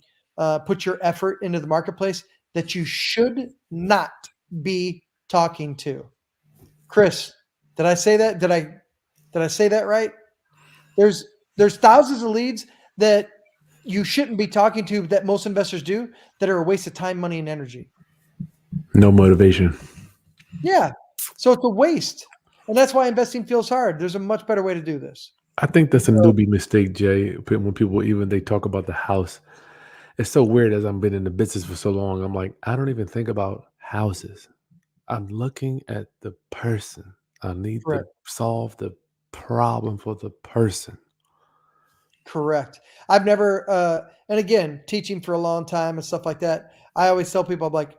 put your effort into the marketplace that you should not be talking to. Chris, did I say that? Did I say that right? There's thousands of leads that you shouldn't be talking to that most investors do that are a waste of time, money, and energy. No motivation. Yeah. So it's a waste. And that's why investing feels hard. There's a much better way to do this. I think that's a newbie mistake, Jay. When people they talk about the house, it's so weird. As I've been in the business for so long, I'm like, I don't even think about houses. I'm looking at the person. I need to solve the problem for the person. Correct. I've never, and again, teaching for a long time and stuff like that, I always tell people, I'm like,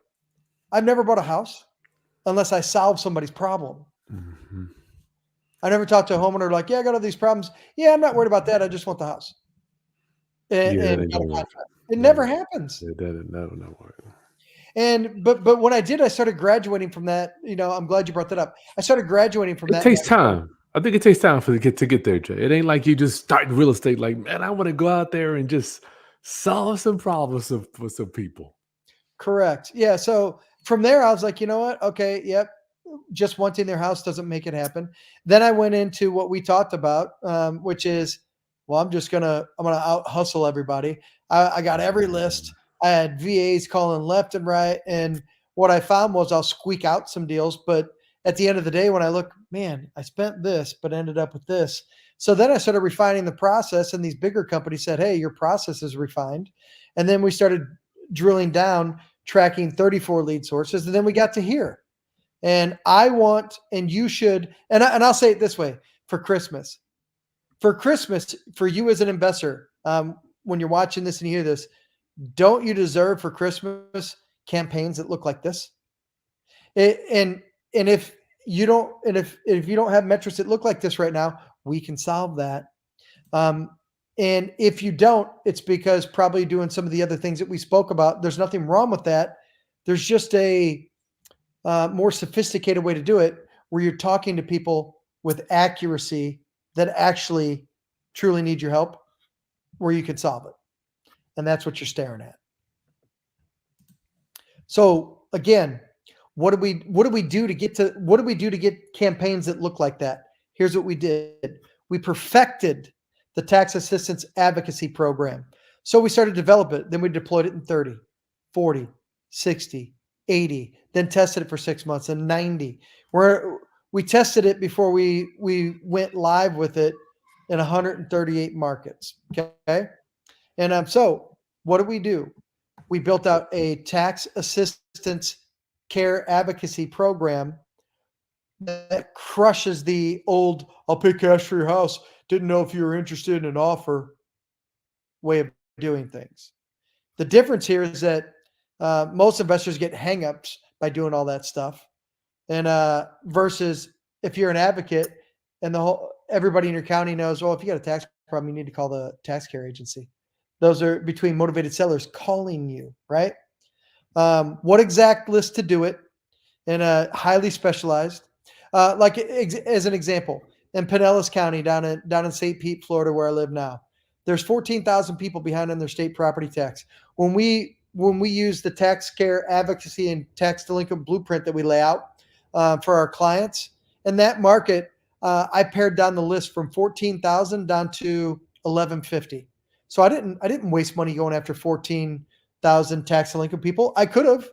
I've never bought a house unless I solve somebody's problem. Mm-hmm. I never talked to a homeowner like, yeah, I got all these problems. Yeah, I'm not worried about that. I just want the house. It never happens. It doesn't. No work. But when I did, I started graduating from that. I'm glad you brought that up. I started graduating from that. It takes time. I think it takes time to get there, Jay. It ain't like you just start real estate. Like, man, I want to go out there and just solve some problems for some people. Correct. Yeah. So from there, I was like, you know what? Okay. Yep. Just wanting their house doesn't make it happen. Then I went into what we talked about, which is, well, I'm gonna out hustle everybody. I got every list. I had VAs calling left and right, and what I found was I'll squeak out some deals, but at the end of the day, when I look, man, I spent this, but ended up with this. So then I started refining the process, and these bigger companies said, hey, your process is refined. And then we started drilling down, tracking 34 lead sources. And then we got to here. And I want, and you should, and I'll say it this way, for Christmas, for you as an investor, when you're watching this and you hear this, don't you deserve for Christmas campaigns that look like this? And if you don't, and if you don't have metrics that look like this right now, we can solve that. And if you don't, it's because probably doing some of the other things that we spoke about. There's nothing wrong with that. There's just a more sophisticated way to do it, where you're talking to people with accuracy that actually truly need your help, where you can solve it. And that's what you're staring at. So again, what do we do to get campaigns that look like that? Here's what we did. We perfected the tax assistance advocacy program. So we started to develop it. Then we deployed it in 30, 40, 60, 80, then tested it for 6 months, and 90. Where we tested it before we went live with it in 138 markets. Okay. And so what do? We built out a tax assistance care advocacy program that crushes the old, I'll pay cash for your house, didn't know if you were interested in an offer way of doing things. The difference here is that most investors get hangups by doing all that stuff. And versus if you're an advocate and everybody in your county knows, well, if you got a tax problem, you need to call the tax care agency. Those are between motivated sellers calling you, right? What exact list to do it, and highly specialized. Like as an example, in Pinellas County, down in St. Pete, Florida, where I live now, there's 14,000 people behind on their state property tax. When we use the tax care advocacy and tax delinquent blueprint that we lay out for our clients in that market, I pared down the list from 14,000 down to 1150. So I didn't waste money going after 14,000 tax delinquent people. I could have,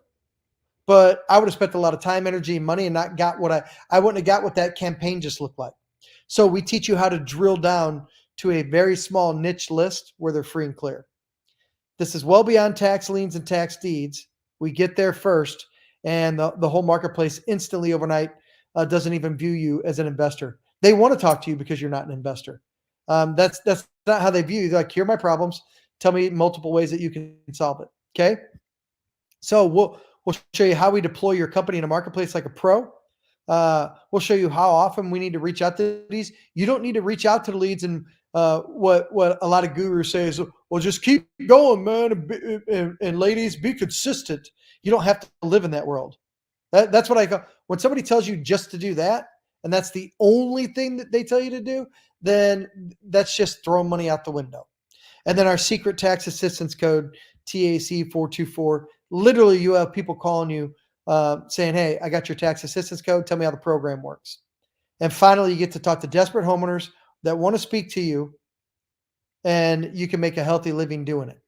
but I would have spent a lot of time, energy, and money and not got what I wouldn't have got what that campaign just looked like. So we teach you how to drill down to a very small niche list where they're free and clear. This is well beyond tax liens and tax deeds. We get there first, and the whole marketplace instantly overnight doesn't even view you as an investor. They want to talk to you because you're not an investor. That's not how they view you. They're like, here are my problems. Tell me multiple ways that you can solve it. Okay. So we'll show you how we deploy your company in a marketplace like a pro. We'll show you how often we need to reach out to these. You don't need to reach out to the leads and what a lot of gurus say is, well, just keep going, man, and ladies, be consistent. You don't have to live in that world. That's what I go. When somebody tells you just to do that, and that's the only thing that they tell you to do, then that's just throwing money out the window. And then our secret tax assistance code, TAC 424. Literally, you have people calling you saying, hey, I got your tax assistance code. Tell me how the program works. And finally, you get to talk to desperate homeowners that want to speak to you, and you can make a healthy living doing it.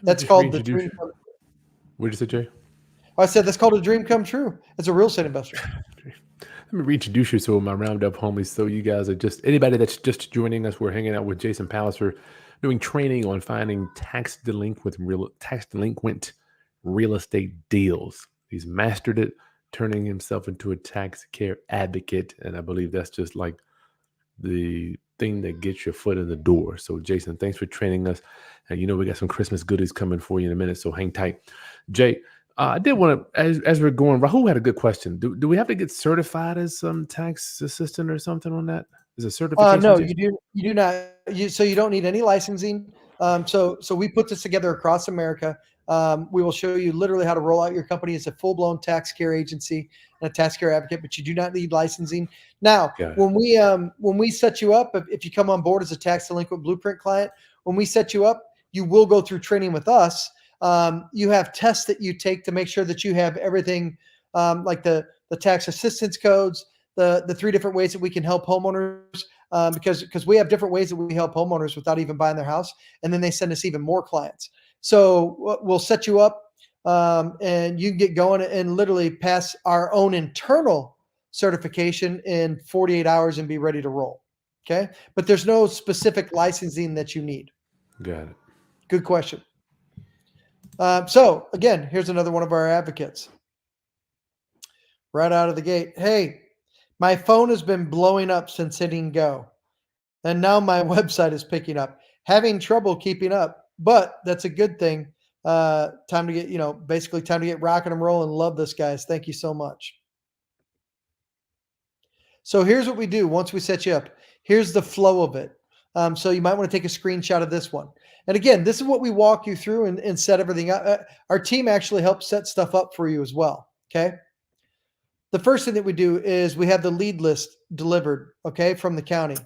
That's called the dream. What did you say, Jay? I said that's called a dream come true. As a real estate investor. Let me reintroduce you to my roundup homies. So you guys are just anybody that's just joining us. We're hanging out with Jason Palliser, doing training on finding tax delinquent real estate deals. He's mastered it, turning himself into a tax care advocate, and I believe that's just like the thing that gets your foot in the door. So Jason, thanks for training us. And we got some Christmas goodies coming for you in a minute, so hang tight. Jay, I did want to, as we're going, Rahul had a good question. Do we have to get certified as some tax assistant or something on that? Is it certification? No, you do not. So you don't need any licensing. So we put this together across America. We will show you literally how to roll out your company as a full-blown tax care agency and a tax care advocate, but you do not need licensing. Now, when we set you up, if you come on board as a tax delinquent blueprint client, when we set you up, you will go through training with us. You have tests that you take to make sure that you have everything, like the tax assistance codes, the 3 different ways that we can help homeowners, because we have different ways that we help homeowners without even buying their house. And then they send us even more clients. So we'll set you up. and you can get going and literally pass our own internal certification in 48 hours and be ready to roll. Okay. But there's no specific licensing that you need. Got it. Good question. So again, here's another one of our advocates right out of the gate. Hey, my phone has been blowing up since hitting go, and now my website is picking up. Having trouble keeping up, but that's a good thing. Time to get, basically time to get rocking and rolling. Love this, guys. Thank you so much. So here's what we do once we set you up. Here's the flow of it. So you might want to take a screenshot of this one. And again, this is what we walk you through and set everything up. Our team actually helps set stuff up for you as well. Okay. The first thing that we do is we have the lead list delivered, okay, from the county.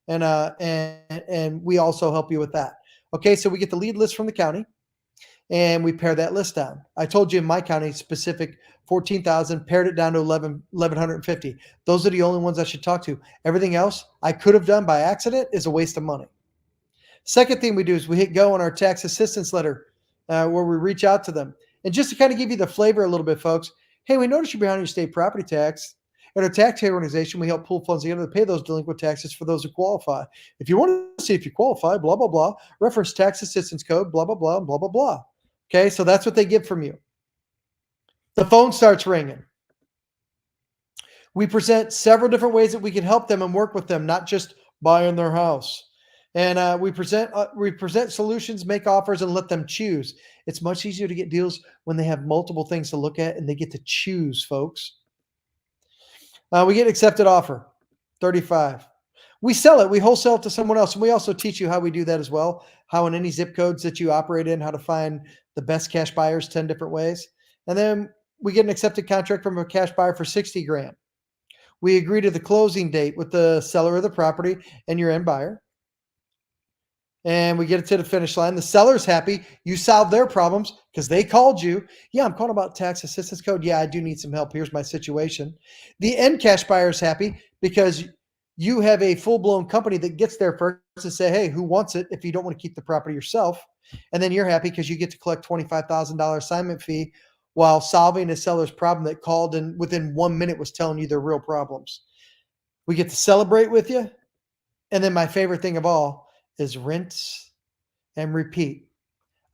And we also help you with that. Okay, so we get the lead list from the county and we pare that list down. I told you in my county specific 14,000, pared it down to 1,150. Those are the only ones I should talk to. Everything else I could have done by accident is a waste of money. Second thing we do is we hit go on our tax assistance letter where we reach out to them. And just to kind of give you the flavor a little bit, folks, hey, we noticed you're behind your state property tax. At our tax pay organization, we help pool funds together to pay those delinquent taxes for those who qualify. If you want to see if you qualify, blah, blah, blah, reference tax assistance code, blah, blah, blah, blah, blah, blah. Okay, so that's what they get from you. The phone starts ringing. We present several different ways that we can help them and work with them, not just buying their house. And we present solutions, make offers, and let them choose. It's much easier to get deals when they have multiple things to look at and they get to choose, folks. We get accepted offer, 35. We sell it. We wholesale it to someone else. And we also teach you how we do that as well, how in any zip codes that you operate in, how to find the best cash buyers 10 different ways. And then we get an accepted contract from a cash buyer for 60 grand. We agree to the closing date with the seller of the property and your end buyer. And we get it to the finish line. The seller's happy. You solve their problems because they called you. Yeah, I'm calling about tax assistance code. Yeah, I do need some help. Here's my situation. The end cash buyer is happy because you have a full-blown company that gets there first to say, hey, who wants it if you don't want to keep the property yourself? And then you're happy because you get to collect $25,000 assignment fee while solving a seller's problem that called and within 1 minute was telling you their real problems. We get to celebrate with you. And then my favorite thing of all is rinse and repeat.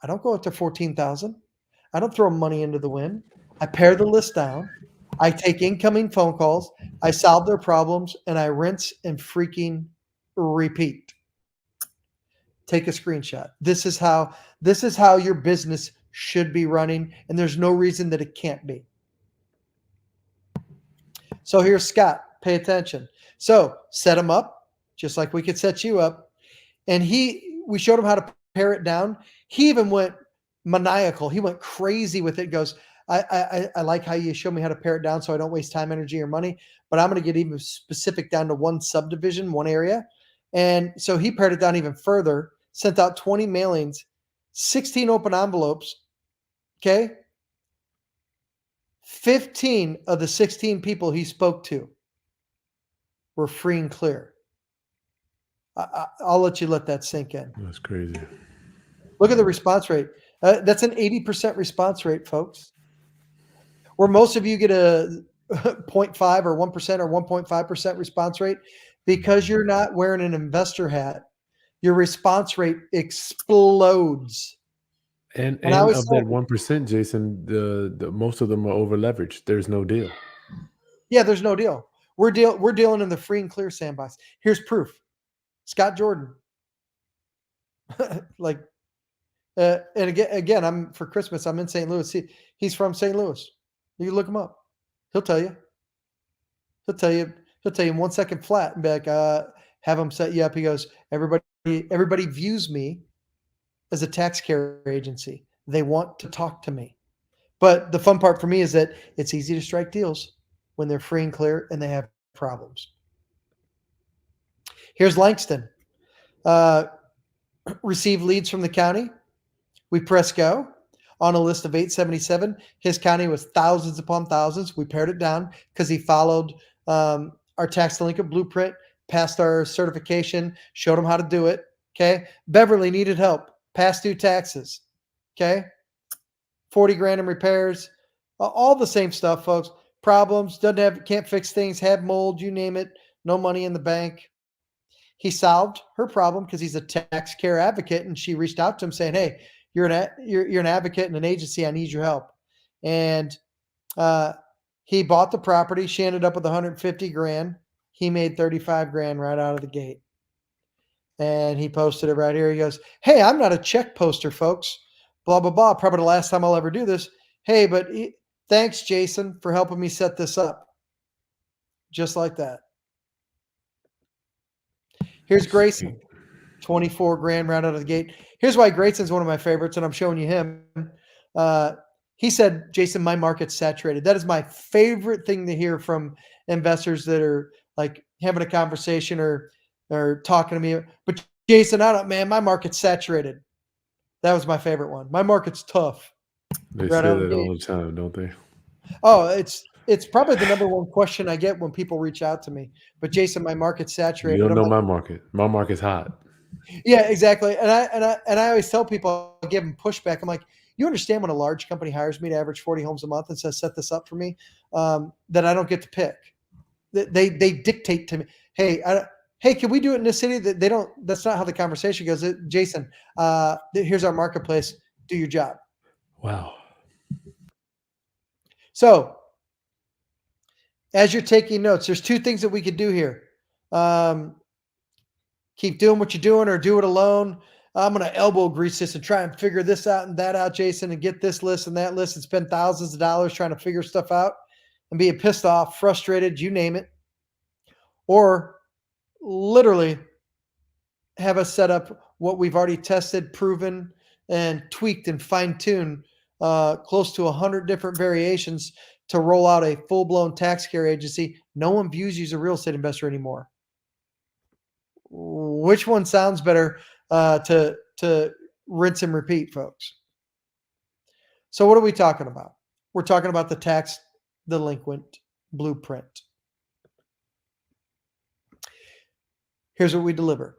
I don't go up to 14,000. I don't throw money into the wind. I pare the list down. I take incoming phone calls. I solve their problems and I rinse and freaking repeat. Take a screenshot. This is how your business should be running, and there's no reason that it can't be. So here's Scott. Pay attention. So set him up just like we could set you up. And we showed him how to pare it down. He even went maniacal. He went crazy with it. Goes, I like how you show me how to pare it down so I don't waste time, energy, or money, but I'm going to get even specific down to one subdivision, one area. And so he pared it down even further, sent out 20 mailings, 16 open envelopes. Okay. 15 of the 16 people he spoke to were free and clear. I'll let you let that sink in. That's crazy. Look at the response rate. That's an 80% response rate, folks. Where most of you get a 0.5 or 1% or 1.5% response rate, because you're not wearing an investor hat, your response rate explodes. And of that 1%, Jason, the most of them are over leveraged. There's no deal. Yeah, there's no deal. We're dealing in the free and clear sandbox. Here's proof. Scott Jordan. And again, I'm for Christmas. I'm in St. Louis. He's from St. Louis. You can look him up. He'll tell you. He'll tell you in 1 second flat and be like, have him set you up. He goes, everybody views me as a tax care agency. They want to talk to me. But the fun part for me is that it's easy to strike deals when they're free and clear and they have problems. Here's Langston. Receive leads from the county. We press go on a list of 877. His county was thousands upon thousands. We pared it down because he followed our tax delinquent blueprint, passed our certification, showed him how to do it. Okay. Beverly needed help. Past due taxes. Okay. 40 grand in repairs, all the same stuff, folks. Problems, can't fix things, had mold, you name it, no money in the bank. He solved her problem because he's a tax care advocate, and she reached out to him saying, "Hey, you're an advocate and an agency. I need your help." And uh, he bought the property. She ended up with 150 grand. He made 35 grand right out of the gate. And he posted it right here. He goes, "Hey, I'm not a check poster, folks. Blah, blah, blah. Probably the last time I'll ever do this. Hey, but thanks, Jason, for helping me set this up." Just like that. Here's Grayson, 24 grand right out of the gate. Here's why Grayson's one of my favorites, and I'm showing you him. He said, "Jason, my market's saturated." That is my favorite thing to hear from investors that are like having a conversation or talking to me. "But Jason, I don't, man, my market's saturated." That was my favorite one. "My market's tough." They Right say out of that the all gate. the time, don't they? Oh, it's probably the number one question I get when people reach out to me. "But Jason, my market's You saturated." don't I'm know like, my market. My market's hot. yeah, exactly. And I always tell people, I give them pushback. I'm like, "You understand when a large company hires me to average 40 homes a month and says, 'Set this up for me,' that I don't get to pick. They dictate to me, 'Hey, hey, can we do it in this city?' That they don't. That's not how the conversation goes. Jason, here's our marketplace. Do your job." Wow. So as you're taking notes, there's two things that we could do here. Um, Keep doing what you're doing or do it alone. I'm going to elbow grease this and try and figure this out and that out, Jason, and get this list and that list and spend thousands of dollars trying to figure stuff out and being pissed off, frustrated, you name it. Or literally have us set up what we've already tested, proven, and tweaked and fine-tuned close to 100 different variations to roll out a full-blown tax care agency. No one views you as a real estate investor anymore. Which one sounds better to rinse and repeat, folks? So what are we talking about? We're talking about the tax delinquent blueprint. Here's what we deliver.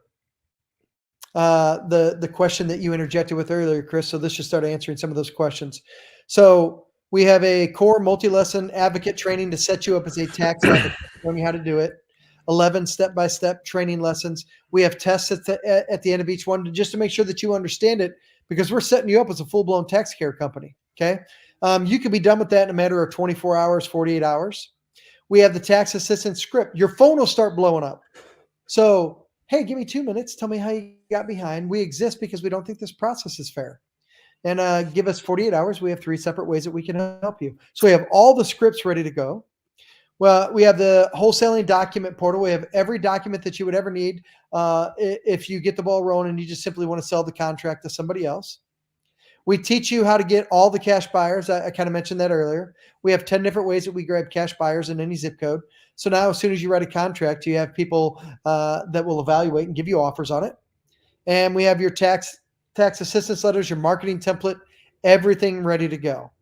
The question that you interjected with earlier, Chris. So this should start answering some of those questions. So we have a core multi-lesson advocate training to set you up as a tax advocate, showing you how to do it. 11 step-by-step training lessons. We have tests at the end of each one just to make sure that you understand it, because we're setting you up as a full-blown tax care company. Okay. You can be done with that in a matter of 24 hours, 48 hours. We have the tax assistant script. Your phone will start blowing up. So, hey, give me 2 minutes. Tell me how you got behind. We exist because we don't think this process is fair. And give us 48 hours. We have 3 separate ways that we can help you. So we have all the scripts ready to go. Well, we have the wholesaling document portal. We have every document that you would ever need if you get the ball rolling and you just simply want to sell the contract to somebody else. We teach you how to get all the cash buyers. I kind of mentioned that earlier. We have 10 different ways that we grab cash buyers in any zip code. So now as soon as you write a contract, you have people that will evaluate and give you offers on it. And we have your tax assistance letters, your marketing template, everything ready to go.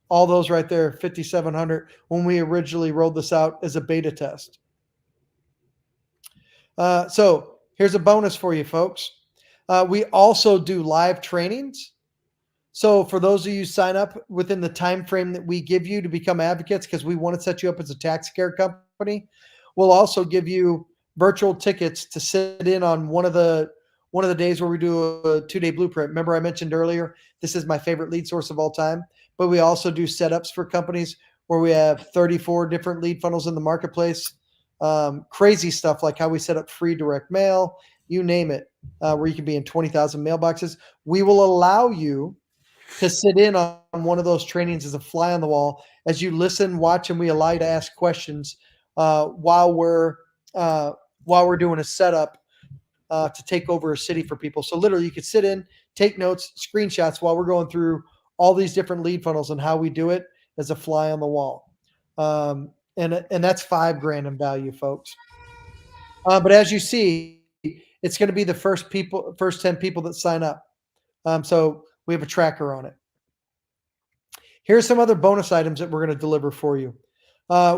All those right there, 5,700 when we originally rolled this out as a beta test. So here's a bonus for you, folks. We also do live trainings. So for those of you sign up within the time frame that we give you to become advocates, because we want to set you up as a tax care company, we'll also give you virtual tickets to sit in on one of the days where we do a 2-day blueprint. Remember, I mentioned earlier, this is my favorite lead source of all time. But we also do setups for companies where we have 34 different lead funnels in the marketplace. Crazy stuff like how we set up free direct mail, you name it, where you can be in 20,000 mailboxes. We will allow you to sit in on one of those trainings as a fly on the wall as you listen, watch, and we allow you to ask questions while we're doing a setup to take over a city for people. So literally you could sit in, take notes, screenshots while we're going through all these different lead funnels and how we do it as a fly on the wall. And that's $5,000 in value, folks. But as you see, it's going to be the first 10 people that sign up. So we have a tracker on it. Here's some other bonus items that we're going to deliver for you.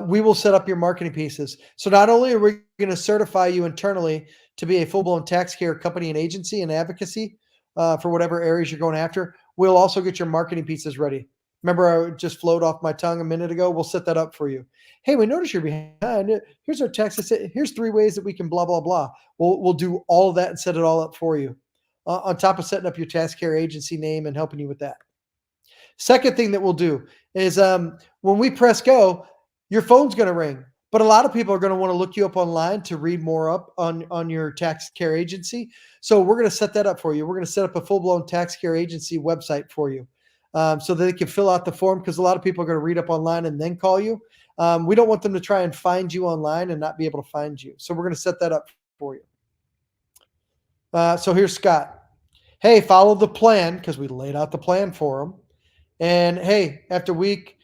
We will set up your marketing pieces. So not only are we going to certify you internally to be a full-blown tax care company and agency and advocacy, for whatever areas you're going after. We'll also get your marketing pieces ready. Remember, I just flowed off my tongue a minute ago. We'll set that up for you. Hey, we notice you're behind. Here's our text. Here's 3 ways that we can blah, blah, blah. We'll do all of that and set it all up for you. On top of setting up your tax care agency name and helping you with that. Second thing that we'll do is when we press go, your phone's going to ring. But a lot of people are going to want to look you up online to read more up on your tax care agency. So we're going to set that up for you. We're going to set up a full-blown tax care agency website for you so that they can fill out the form, because a lot of people are going to read up online and then call you. We don't want them to try and find you online and not be able to find you. So we're going to set that up for you. So here's Scott. Hey, follow the plan, because we laid out the plan for them. And hey, after week,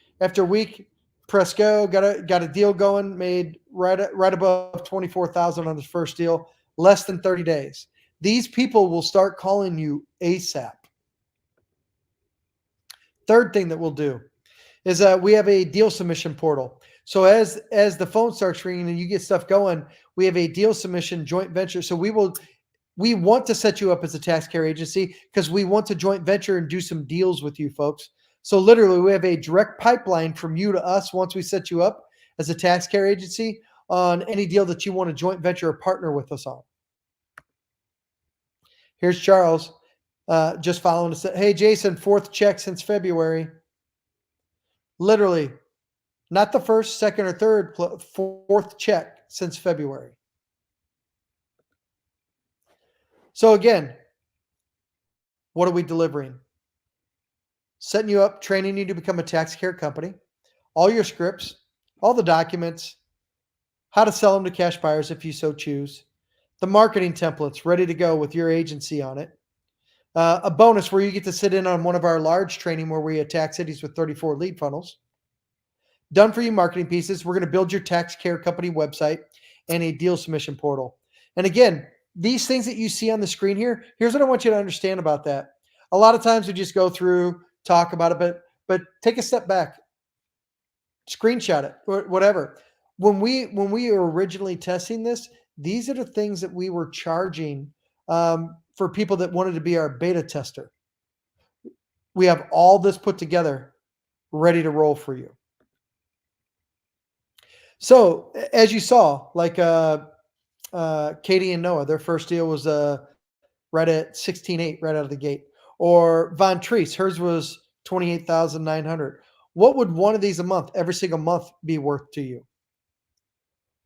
press go, got a deal going, made right above 24,000 on his first deal, less than 30 days. These people will start calling you ASAP. Third thing that we'll do is we have a deal submission portal. So as the phone starts ringing and you get stuff going, we have a deal submission joint venture. So we want to set you up as a tax care agency because we want to joint venture and do some deals with you folks. So literally, we have a direct pipeline from you to us once we set you up as a tax care agency on any deal that you want to joint venture or partner with us on. Here's Charles just following us. Hey, Jason, 4th check since February. Literally, not the 1st, 2nd, or 3rd, 4th check since February. So again, what are we delivering? Setting you up, training you to become a tax care company, all your scripts, all the documents, how to sell them to cash buyers if you so choose, the marketing templates ready to go with your agency on it, a bonus where you get to sit in on one of our large training where we attack cities with 34 lead funnels, done for you marketing pieces. We're going to build your tax care company website and a deal submission portal. And again, these things that you see on the screen here, here's what I want you to understand about that. A lot of times we just go through, talk about it, but take a step back, screenshot it, or whatever. When we were originally testing this, these are the things that we were charging for people that wanted to be our beta tester. We have all this put together, ready to roll for you. So as you saw, like Katie and Noah, their first deal was right at 16.8 right out of the gate. Or Von Treese, hers was 28,900. What would one of these a month, every single month, be worth to you?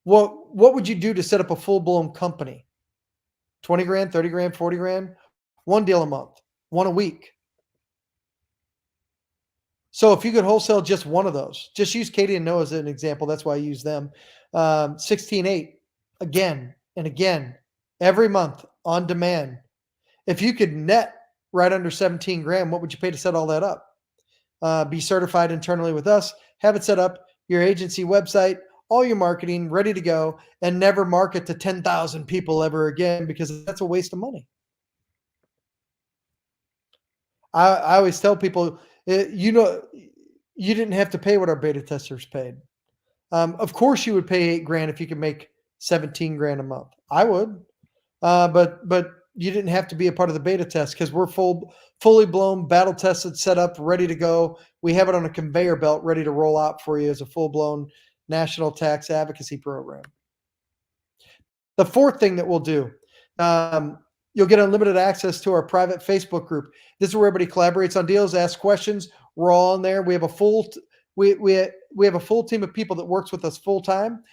What would you do to set up a full-blown company? 20 grand, 30 grand, 40 grand? One deal a month, one a week. So if you could wholesale just one of those, just use Katie and Noah as an example. That's why I use them. 16.8 again and again, every month on demand. If you could net right under 17 grand, what would you pay to set all that up? Be certified internally with us, have it set up, your agency website, all your marketing ready to go, and never market to 10,000 people ever again, because that's a waste of money. I always tell people, you didn't have to pay what our beta testers paid. Of course you would pay 8 grand if you could make 17 grand a month. I would, but you didn't have to be a part of the beta test because we're fully blown, battle tested, set up, ready to go. We have it on a conveyor belt ready to roll out for you as a full-blown national tax advocacy program. The fourth thing that we'll do, you'll get unlimited access to our private Facebook group. This is where everybody collaborates on deals, asks questions. We're all in there. We have a full have a full team of people that works with us full time,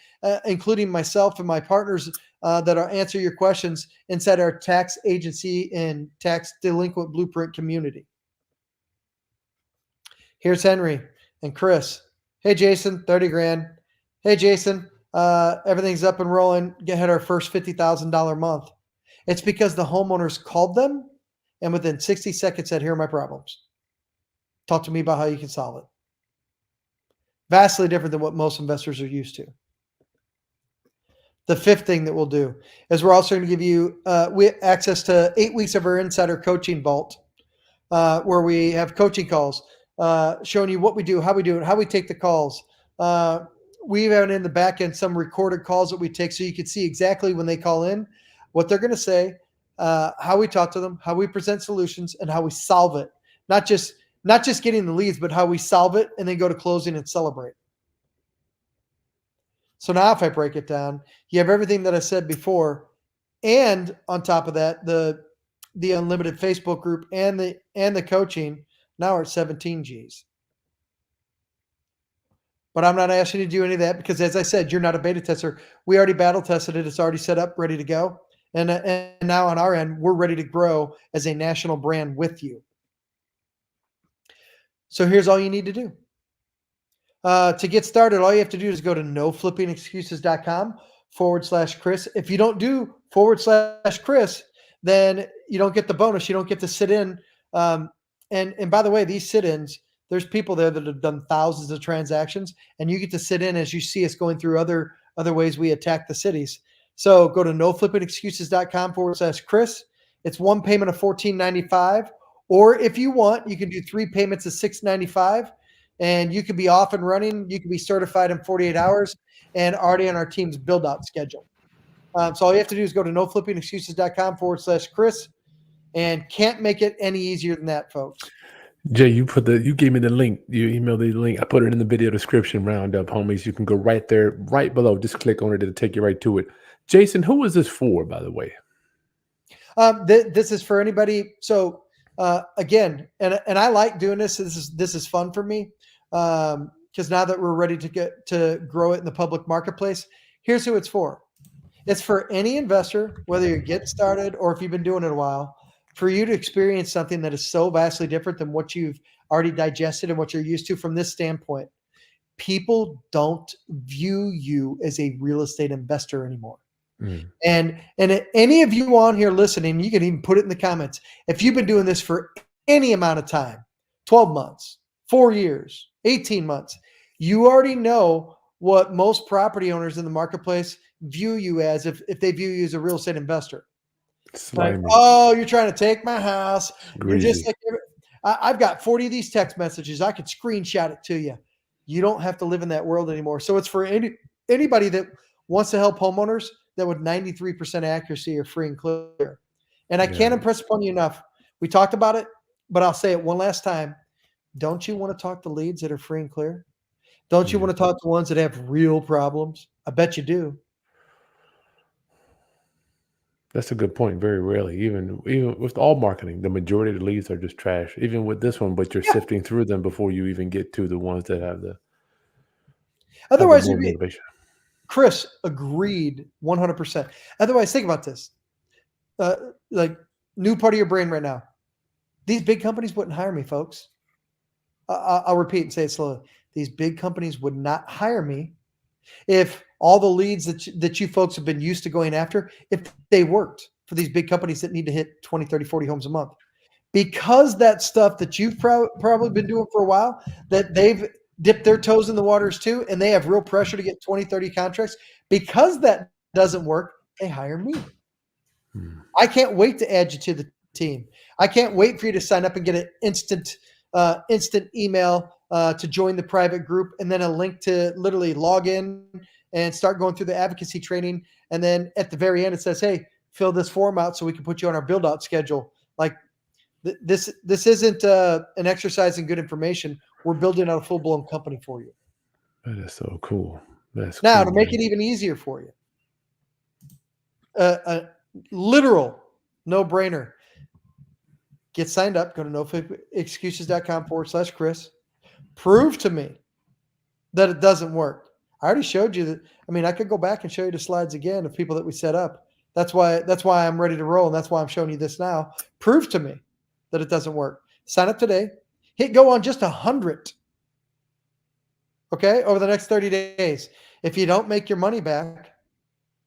including myself and my partners that answer your questions inside our tax agency and tax delinquent blueprint community. Here's Henry and Chris. Hey, Jason, 30 grand. Hey, Jason, everything's up and rolling. Had our first $50,000 month. It's because the homeowners called them and within 60 seconds said, here are my problems. Talk to me about how you can solve it. Vastly different than what most investors are used to. The fifth thing that we'll do is we're also going to give you access to 8 weeks of our insider coaching vault, where we have coaching calls showing you what we do, how we do it, how we take the calls. We have in the back end some recorded calls that we take so you can see exactly when they call in, what they're going to say, how we talk to them, how we present solutions, and how we solve it. Not just getting the leads, but how we solve it and then go to closing and celebrate. So now if I break it down, you have everything that I said before, and on top of that, the unlimited Facebook group and the coaching. Now we're at 17 G's. But I'm not asking you to do any of that because, as I said, you're not a beta tester. We already battle tested it. It's already set up, ready to go. And now on our end, we're ready to grow as a national brand with you. So here's all you need to do. To get started, all you have to do is go to noflippingexcuses.com/Chris. If you don't do /Chris, then you don't get the bonus. You don't get to sit in. And by the way, these sit-ins, there's people there that have done thousands of transactions, and you get to sit in as you see us going through other ways we attack the cities. So go to noflippingexcuses.com/Chris. It's one payment of $14.95, or if you want, you can do 3 payments of $6.95, and you could be off and running. You can be certified in 48 hours and already on our team's build-out schedule. So all you have to do is go to noflippingexcuses.com/Chris, and can't make it any easier than that, folks. Jay, you gave me the link. You emailed the link. I put it in the video description. Roundup, homies. You can go right there, right below. Just click on it. It'll take you right to it. Jason, who is this for, by the way? This is for anybody. So again, and I like doing this. This is fun for me because now that we're ready to get to grow it in the public marketplace, here's who it's for. It's for any investor, whether you're getting started or if you've been doing it a while, for you to experience something that is so vastly different than what you've already digested and what you're used to from this standpoint. People don't view you as a real estate investor anymore. And any of you on here listening, you can even put it in the comments. If you've been doing this for any amount of time, 12 months, 4 years, 18 months, you already know what most property owners in the marketplace view you as if they view you as a real estate investor. Like, oh, you're trying to take my house. You're just like, I've got 40 of these text messages. I could screenshot it to you. You don't have to live in that world anymore. So it's for anybody that wants to help homeowners that with 93% accuracy are free and clear. And I can't impress upon you enough. We talked about it, but I'll say it one last time. Don't you want to talk to leads that are free and clear? Don't you want to talk to ones that have real problems? I bet you do. That's a good point. Very rarely, even with all marketing, the majority of the leads are just trash. Even with this one, but you're sifting through them before you even get to the ones that have the otherwise more motivation. Chris agreed 100%. Otherwise, think about this. Like new part of your brain right now. These big companies wouldn't hire me, folks. I'll repeat and say it slowly. These big companies would not hire me if all the leads that you folks have been used to going after, if they worked for these big companies that need to hit 20, 30, 40 homes a month. Because that stuff that you've probably been doing for a while, that they've dipped their toes in the waters too, and they have real pressure to get 20, 30 contracts. Because that doesn't work, they hire me. I can't wait to add you to the team. I can't wait for you to sign up and get an instant email to join the private group, and then a link to literally log in and start going through the advocacy training. And then at the very end, it says, hey, fill this form out so we can put you on our build out schedule. Like this isn't an exercise in good information. We're building out a full blown company for you. That is so cool. That's now cool, to make it even easier for you. A literal no brainer. Get signed up. Go to noflippingexcuses.com/Chris. Prove to me that it doesn't work. I already showed you that. I mean, I could go back and show you the slides again of people that we set up. That's why I'm ready to roll, and that's why I'm showing you this now. Prove to me that it doesn't work. Sign up today. Hit go on just 100. Okay, over the next 30 days. If you don't make your money back,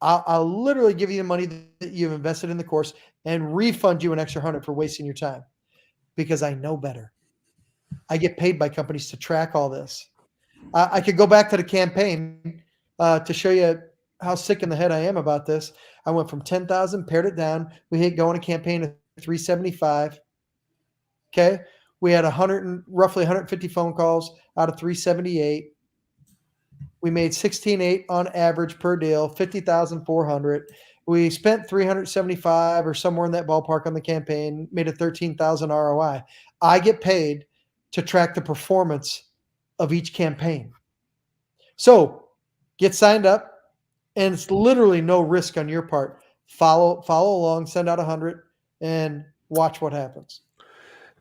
I'll literally give you the money that you've invested in the course and refund you an extra 100 for wasting your time, because I know better. I get paid by companies to track all this. I could go back to the campaign to show you how sick in the head I am about this. I went from 10,000, pared it down. We hit go on a campaign of 375. Okay. We had roughly 150 phone calls out of 378. We made 16.8 on average per deal, 50,400. We spent 375 or somewhere in that ballpark on the campaign, made a 13,000 ROI. I get paid to track the performance of each campaign. So get signed up, and it's literally no risk on your part. Follow along, send out 100, and watch what happens.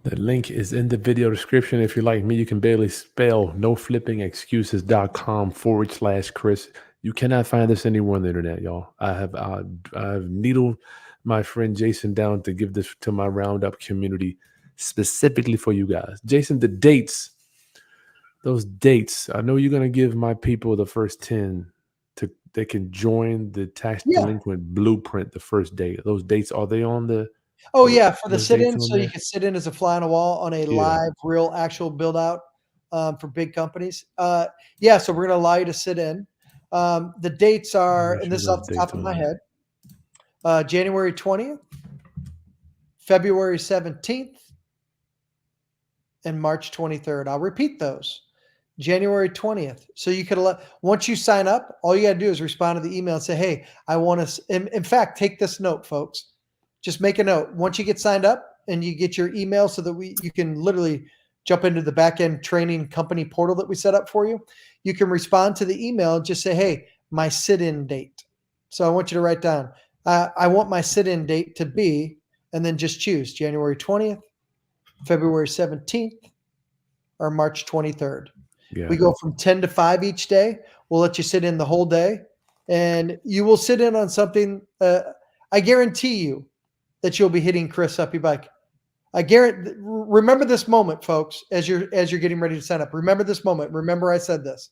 The link is in the video description. If you're like me, you can barely spell noflippingexcuses.com/Chris. You cannot find this anywhere on the internet, y'all. I have needled my friend Jason down to give this to my Roundup community specifically for you guys. Jason, the dates, those dates, I know you're going to give my people the first 10 they can join the Tax Delinquent Blueprint the first day. Those dates, are they on the Oh yeah, for the those dates sit-in, on so you there? can sit in as a fly on a wall on a Yeah. live, real, actual build-out for big companies. Yeah, so we're going to allow you to sit in. The dates are, Make and sure this is off those the top dates of on my there. head, January 20th, February 17th, and March 23rd. I'll repeat those. January 20th. So you could once you sign up, all you got to do is respond to the email and say, hey, I want to, in fact, take this note, folks. Just make a note. Once you get signed up and you get your email so that you can literally jump into the back-end training company portal that we set up for you, you can respond to the email and just say, hey, my sit-in date. So I want you to write down, I want my sit-in date to be, and then just choose January 20th, February 17th, or March 23rd. We go from 10 to 5 each day. We'll let you sit in the whole day, and you will sit in on something. I guarantee you that you'll be hitting Chris up. You'll be like, remember this moment, folks, as you're getting ready to sign up. Remember this moment. Remember I said this.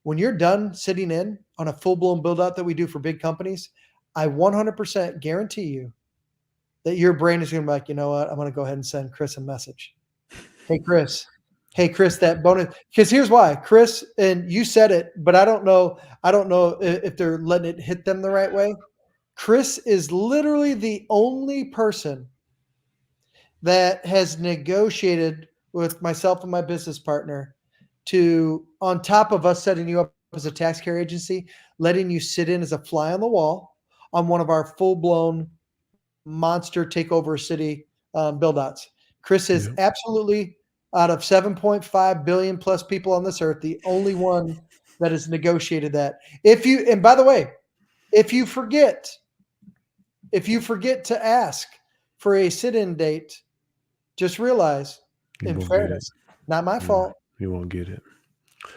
When you're done sitting in on a full-blown build-out that we do for big companies, I 100% guarantee you that your brain is going to be like, you know what? I'm going to go ahead and send Chris a message. Hey, Chris, that bonus, because here's why, Chris, and you said it, but I don't know if they're letting it hit them the right way. Chris is literally the only person that has negotiated with myself and my business partner to, on top of us setting you up as a tax care agency, letting you sit in as a fly on the wall on one of our full-blown monster takeover city build outs. Chris is absolutely, out of 7.5 billion plus people on this earth, the only one that has negotiated that. And by the way, if you forget to ask for a sit-in date, just realize, in fairness, not my fault. You won't get it.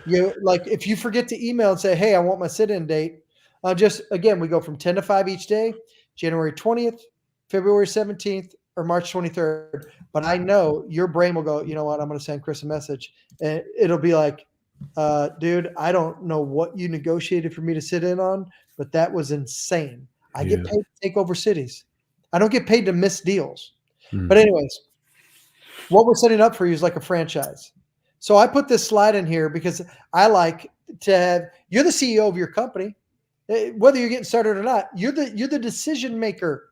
If you forget to email and say, hey, I want my sit-in date, again, we go from 10 to 5 each day, January 20th, February 17th, or March 23rd. But I know your brain will go, you know what, I'm going to send Chris a message. And it'll be like, dude, I don't know what you negotiated for me to sit in on, but that was insane. I get paid to take over cities. I don't get paid to miss deals. But anyways, what we're setting up for you is like a franchise. So I put this slide in here because I like to have, you're the CEO of your company. Whether you're getting started or not, you're the decision maker.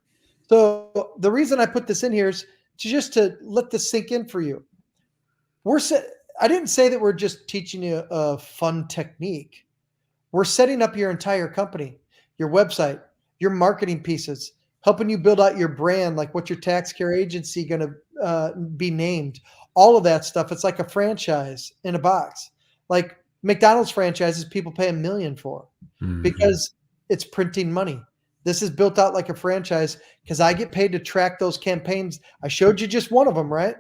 So the reason I put this in here is to let this sink in for you. I didn't say that we're just teaching you a fun technique. We're setting up your entire company, your website, your marketing pieces, helping you build out your brand, like what's your tax care agency going to be named, all of that stuff. It's like a franchise in a box. Like McDonald's franchises, people pay $1 million for because it's printing money. This is built out like a franchise because I get paid to track those campaigns. I showed you just one of them, right?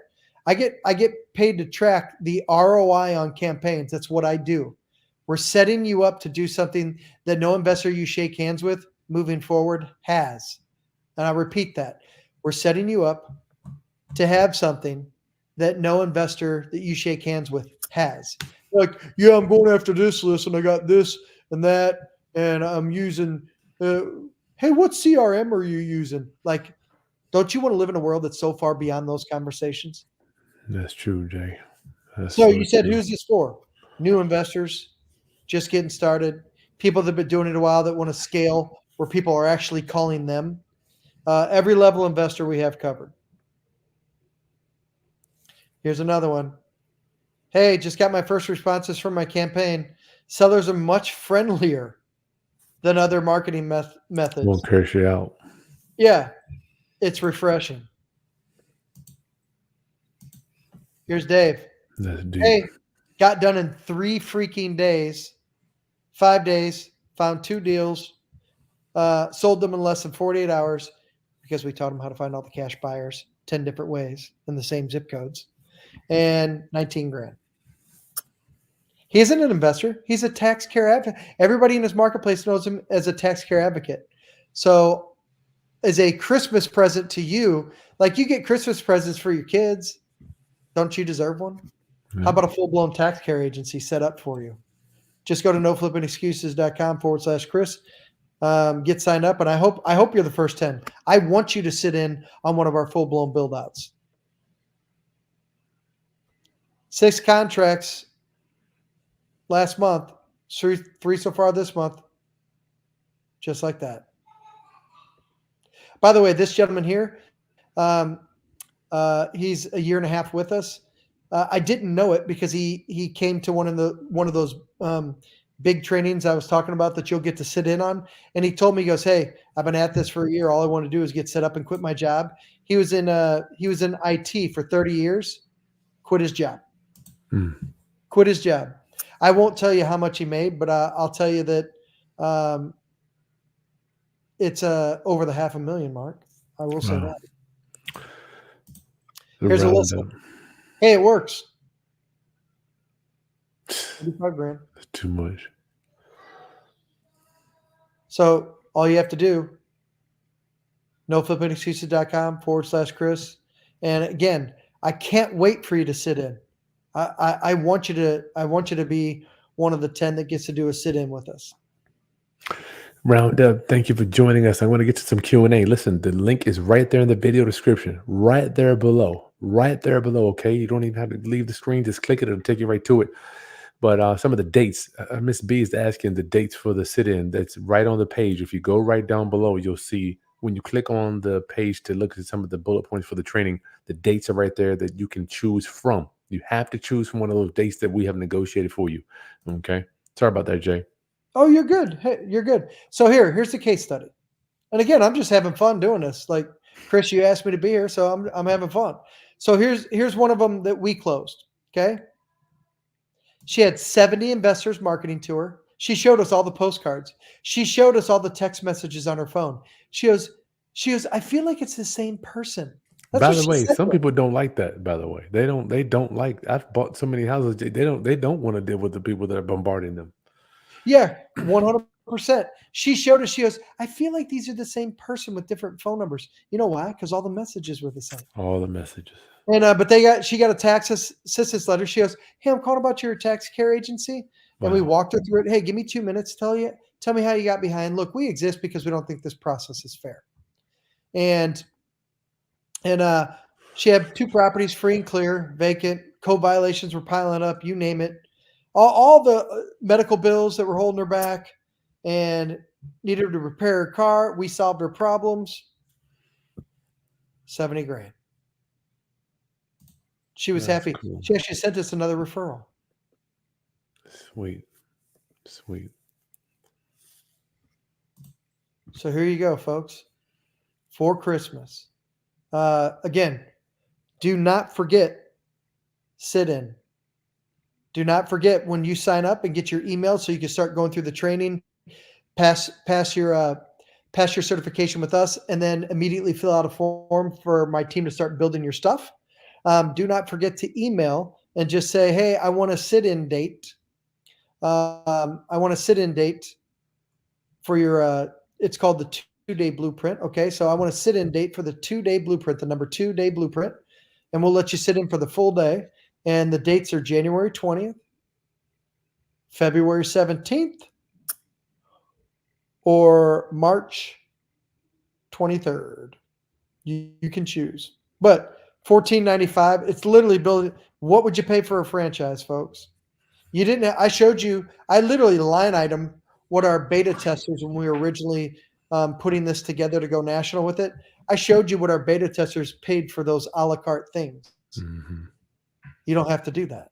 I get paid to track the ROI on campaigns. That's what I do. We're setting you up to do something that no investor you shake hands with moving forward has. And I repeat that. We're setting you up to have something that no investor that you shake hands with has. Like, yeah, I'm going after this list and I got this and that, and I'm using, hey, what CRM are you using? Like, don't you want to live in a world that's so far beyond those conversations? That's true, Jay. So you said, who's this for? New investors, just getting started, people that have been doing it a while that want to scale where people are actually calling them. Every level investor we have covered. Here's another one. Hey, just got my first responses from my campaign. Sellers are much friendlier. than other marketing methods. Won't curse you out. Yeah, it's refreshing. Here's Dave. That's deep. Hey, got done in 3 freaking days, 5 days, found 2 deals, sold them in less than 48 hours because we taught him how to find all the cash buyers 10 different ways in the same zip codes, and 19 grand. He isn't an investor. He's a tax care advocate. Everybody in his marketplace knows him as a tax care advocate. So as a Christmas present to you, like you get Christmas presents for your kids, don't you deserve one? Yeah. How about a full-blown tax care agency set up for you? Just go to noflippingexcuses.com/Chris. Get signed up, and I hope you're the first 10. I want you to sit in on one of our full-blown build-outs. 6 contracts last month, 3 so far this month, just like that. By the way, this gentleman here, he's a year and a half with us. I didn't know it because he came to one of those big trainings I was talking about that you'll get to sit in on, and he told me, he goes, "Hey, I've been at this for a year. All I want to do is get set up and quit my job." He was in IT for 30 years. Quit his job. Quit his job. I won't tell you how much he made, but I'll tell you that it's over the $500,000 mark. I will say that. Here's a list. Hey, it works. 35 grand. That's too much. So all you have to do, noflippingexcuses.com/Chris. And again, I can't wait for you to sit in. I want you to be one of the 10 that gets to do a sit in with us. Round up. Thank you for joining us. I want to get to some Q&A. Listen, the link is right there in the video description, right there below. Okay, you don't even have to leave the screen. Just click it; it'll take you right to it. But some of the dates, Miss B is asking the dates for the sit-in. That's right on the page. If you go right down below, you'll see when you click on the page to look at some of the bullet points for the training, the dates are right there that you can choose from. You have to choose from one of those dates that we have negotiated for you. Okay. Sorry about that, Jay. Oh, you're good. Hey, you're good. So here's the case study. And again, I'm just having fun doing this. Like, Chris, you asked me to be here, so I'm having fun. So here's one of them that we closed. Okay. She had 70 investors marketing to her. She showed us all the postcards. She showed us all the text messages on her phone. She goes, I feel like it's the same person. That's by the way, some people don't like that, by the way. They don't like, I've bought so many houses. They don't want to deal with the people that are bombarding them. Yeah, 100%. She showed us, she goes, I feel like these are the same person with different phone numbers. You know why? Because all the messages were the same. All the messages. And but she got a tax assistance letter. She goes, hey, I'm calling about your tax care agency. And we walked her through it. Hey, give me 2 minutes. Tell me how you got behind. Look, we exist because we don't think this process is fair. And she had 2 properties free and clear, vacant. Code violations were piling up. You name it. All the medical bills that were holding her back, and needed her to repair her car. We solved her problems. 70 grand. She was happy. Cool. She actually sent us another referral. Sweet. So here you go, folks. For Christmas. Again, do not forget sit-in. Do not forget when you sign up and get your email so you can start going through the training, pass your certification with us, and then immediately fill out a form for my team to start building your stuff. Do not forget to email and just say, hey, I want a sit-in date. I want a sit-in date for your, it's called the 2-day blueprint. Okay, so I want a sit-in date for the 2-day blueprint, the number 2-day blueprint, and we'll let you sit in for the full day. And the dates are January 20th, February 17th, or March 23rd. You can choose. But $14.95, it's literally building. What would you pay for a franchise, folks? You didn't. I showed you. I literally line item what our beta testers, when we were originally putting this together to go national with it. I showed you what our beta testers paid for those a la carte things. Mm-hmm. You don't have to do that.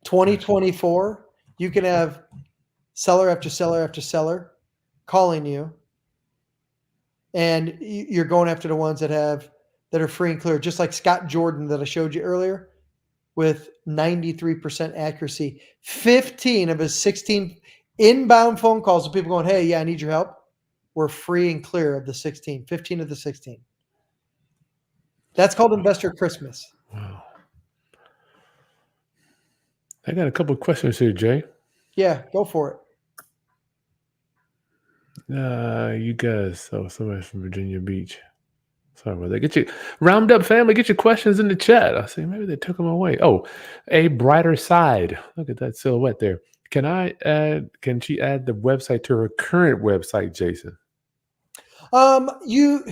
2024, you can have seller after seller after seller calling you, and you're going after the ones that are free and clear, just like Scott Jordan that I showed you earlier, with 93% accuracy. 15 of his 16 inbound phone calls of people going, hey, yeah, I need your help, were free and clear of the 16. 15 of the 16. That's called Investor Christmas. Wow. I got a couple of questions here, Jay. Yeah, go for it. You guys, somebody from Virginia Beach. Sorry about that. Get your round up, family. Get your questions in the chat. I see. Maybe they took them away. Oh, a brighter side. Look at that silhouette there. Can she add the website to her current website, Jason? You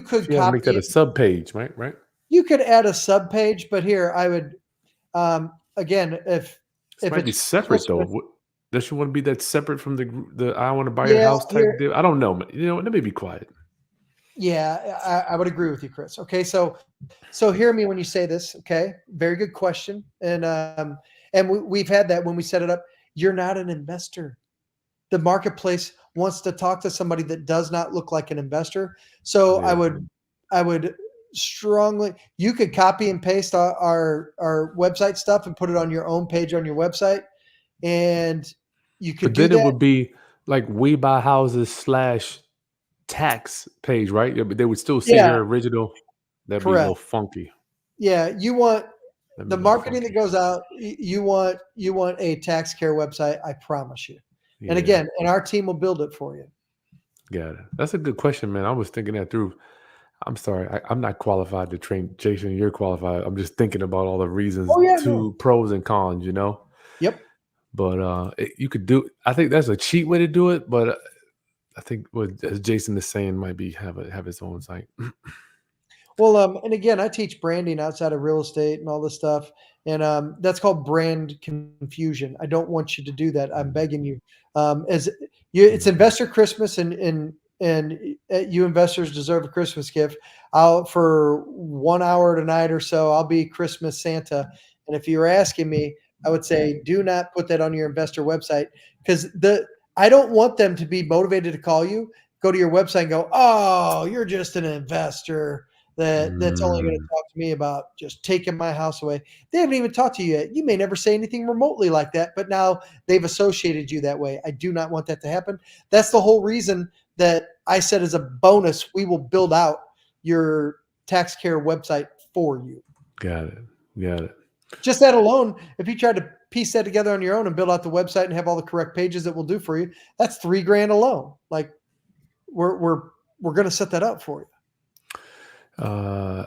could She has to make that copy a it. sub page, right? Right. You could add a sub page, but here I would, again, if This might be it's separate though. Christmas, Does she want to be that separate from the I want to buy your yeah, house type here, deal? I don't know. You know what? Let me be quiet. yeah, I would agree with you, Chris. Okay, so hear me when you say this. Okay, very good question, and we've had that when we set it up. You're not an investor. The marketplace wants to talk to somebody that does not look like an investor. So Yeah. I would strongly, you could copy and paste our website stuff and put it on your own page on your website, and you could But do then it that. would be like we buy houses / tax page, right? Yeah, but they would still see Yeah, her original. That'd be a little correct. funky. Yeah, you want That'd be the a little marketing that funky. goes out. You want a tax care website. I promise you. And Yeah, again, and our team will build it for you. got it. That's a good question, man. I was thinking that through. I'm sorry, I'm not qualified to train. Jason, you're qualified. I'm just thinking about all the reasons, Oh yeah, no. to pros and cons, you know. Yep. But you could do. I think that's a cheap way to do it. But I think what as Jason is saying might be have its own site. Well, and again, I teach branding outside of real estate and all this stuff, and that's called brand confusion. I don't want you to do that. I'm begging you. As you, it's Mhm. investor Christmas, and you investors deserve a Christmas gift. I'll for 1 hour tonight or so, I'll be Christmas Santa. And if you were asking me, I would say do not put that on your investor website because I don't want them to be motivated to call you. Go to your website and go, oh, you're just an investor that's only going to Mm, talk to me about just taking my house away. They haven't even talked to you yet. You may never say anything remotely like that, but now they've associated you that way. I do not want that to happen. That's the whole reason that I said as a bonus, we will build out your tax care website for you. got it. Got it. Just that alone, if you tried to piece that together on your own and build out the website and have all the correct pages that we'll do for you, that's $3,000 alone. Like we're going to set that up for you.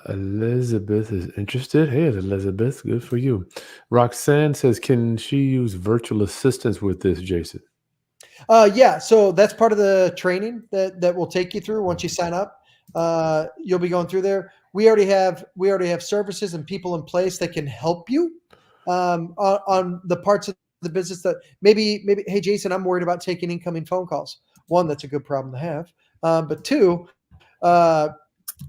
Elizabeth is interested. Hey, Elizabeth, good for you. Roxanne says, can she use virtual assistants with this, Jason? Yeah, so that's part of the training that we'll take you through once you sign up. You'll be going through there. We already have services and people in place that can help you on the parts of the business that maybe. Hey, Jason, I'm worried about taking incoming phone calls. One, that's a good problem to have. But two, uh,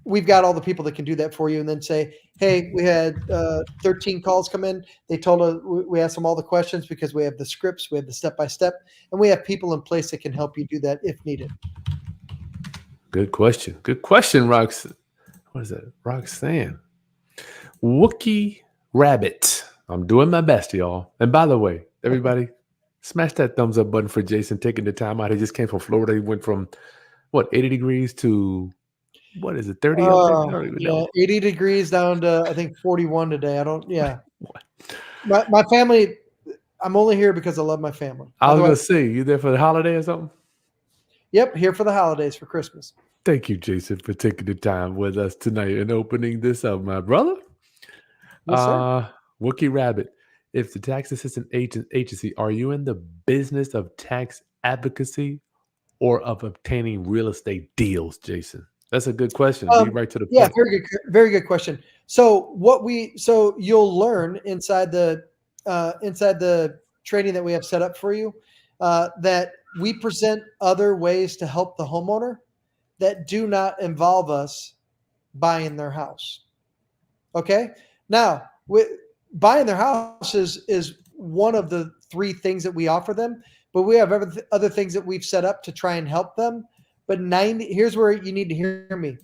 we've got all the people that can do that for you, and then say, hey, we had 13 calls come in. They told us, we asked them all the questions because we have the scripts, we have the step-by-step, and we have people in place that can help you do that if needed. Good question. Good question, Rox. What is that? Roxanne. Wookie Rabbit. I'm doing my best, y'all. And by the way, everybody, smash that thumbs up button for Jason taking the time out. He just came from Florida. He went from, 80 degrees to, what is it, 30 up there? I don't even Yeah, know. 80 degrees down to, I think, 41 today. Yeah. What? My family, I'm only here because I love my family. I was going Otherwise, to say, you there for the holiday or something? yep, here for the holidays, for Christmas. Thank you, Jason, for taking the time with us tonight and opening this up, my brother. Yes, sir. Wookie Rabbit. If the tax assistant agency, are you in the business of tax advocacy or of obtaining real estate deals, Jason? That's a good question. Be right to the Yeah, point. very good question. So you'll learn inside the training that we have set up for you that we present other ways to help the homeowner that do not involve us buying their house. Okay. Now, buying their house is one of the three things that we offer them, but we have other things that we've set up to try and help them. But here's where you need to hear me.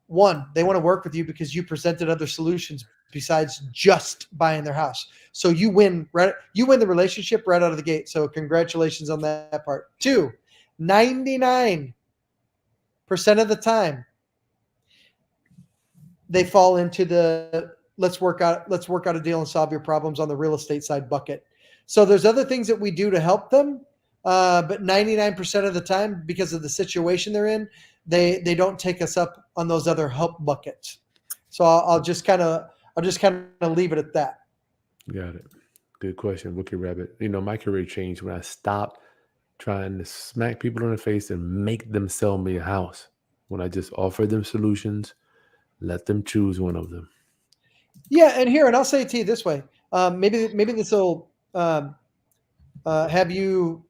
One, they want to work with you because you presented other solutions besides just buying their house. So you win the relationship right out of the gate. So congratulations on that part. Two, 99% of the time, they fall into the let's work out a deal and solve your problems on the real estate side bucket. So there's other things that we do to help them, but 99% of the time, because of the situation they're in, they don't take us up on those other help buckets. So I'll just kind of leave it at that. Got it. Good question, Wookie Rabbit. My career changed when I stopped trying to smack people in the face and make them sell me a house. When I just offered them solutions, let them choose one of them. Yeah, and I'll say it to you this way. Maybe this will have you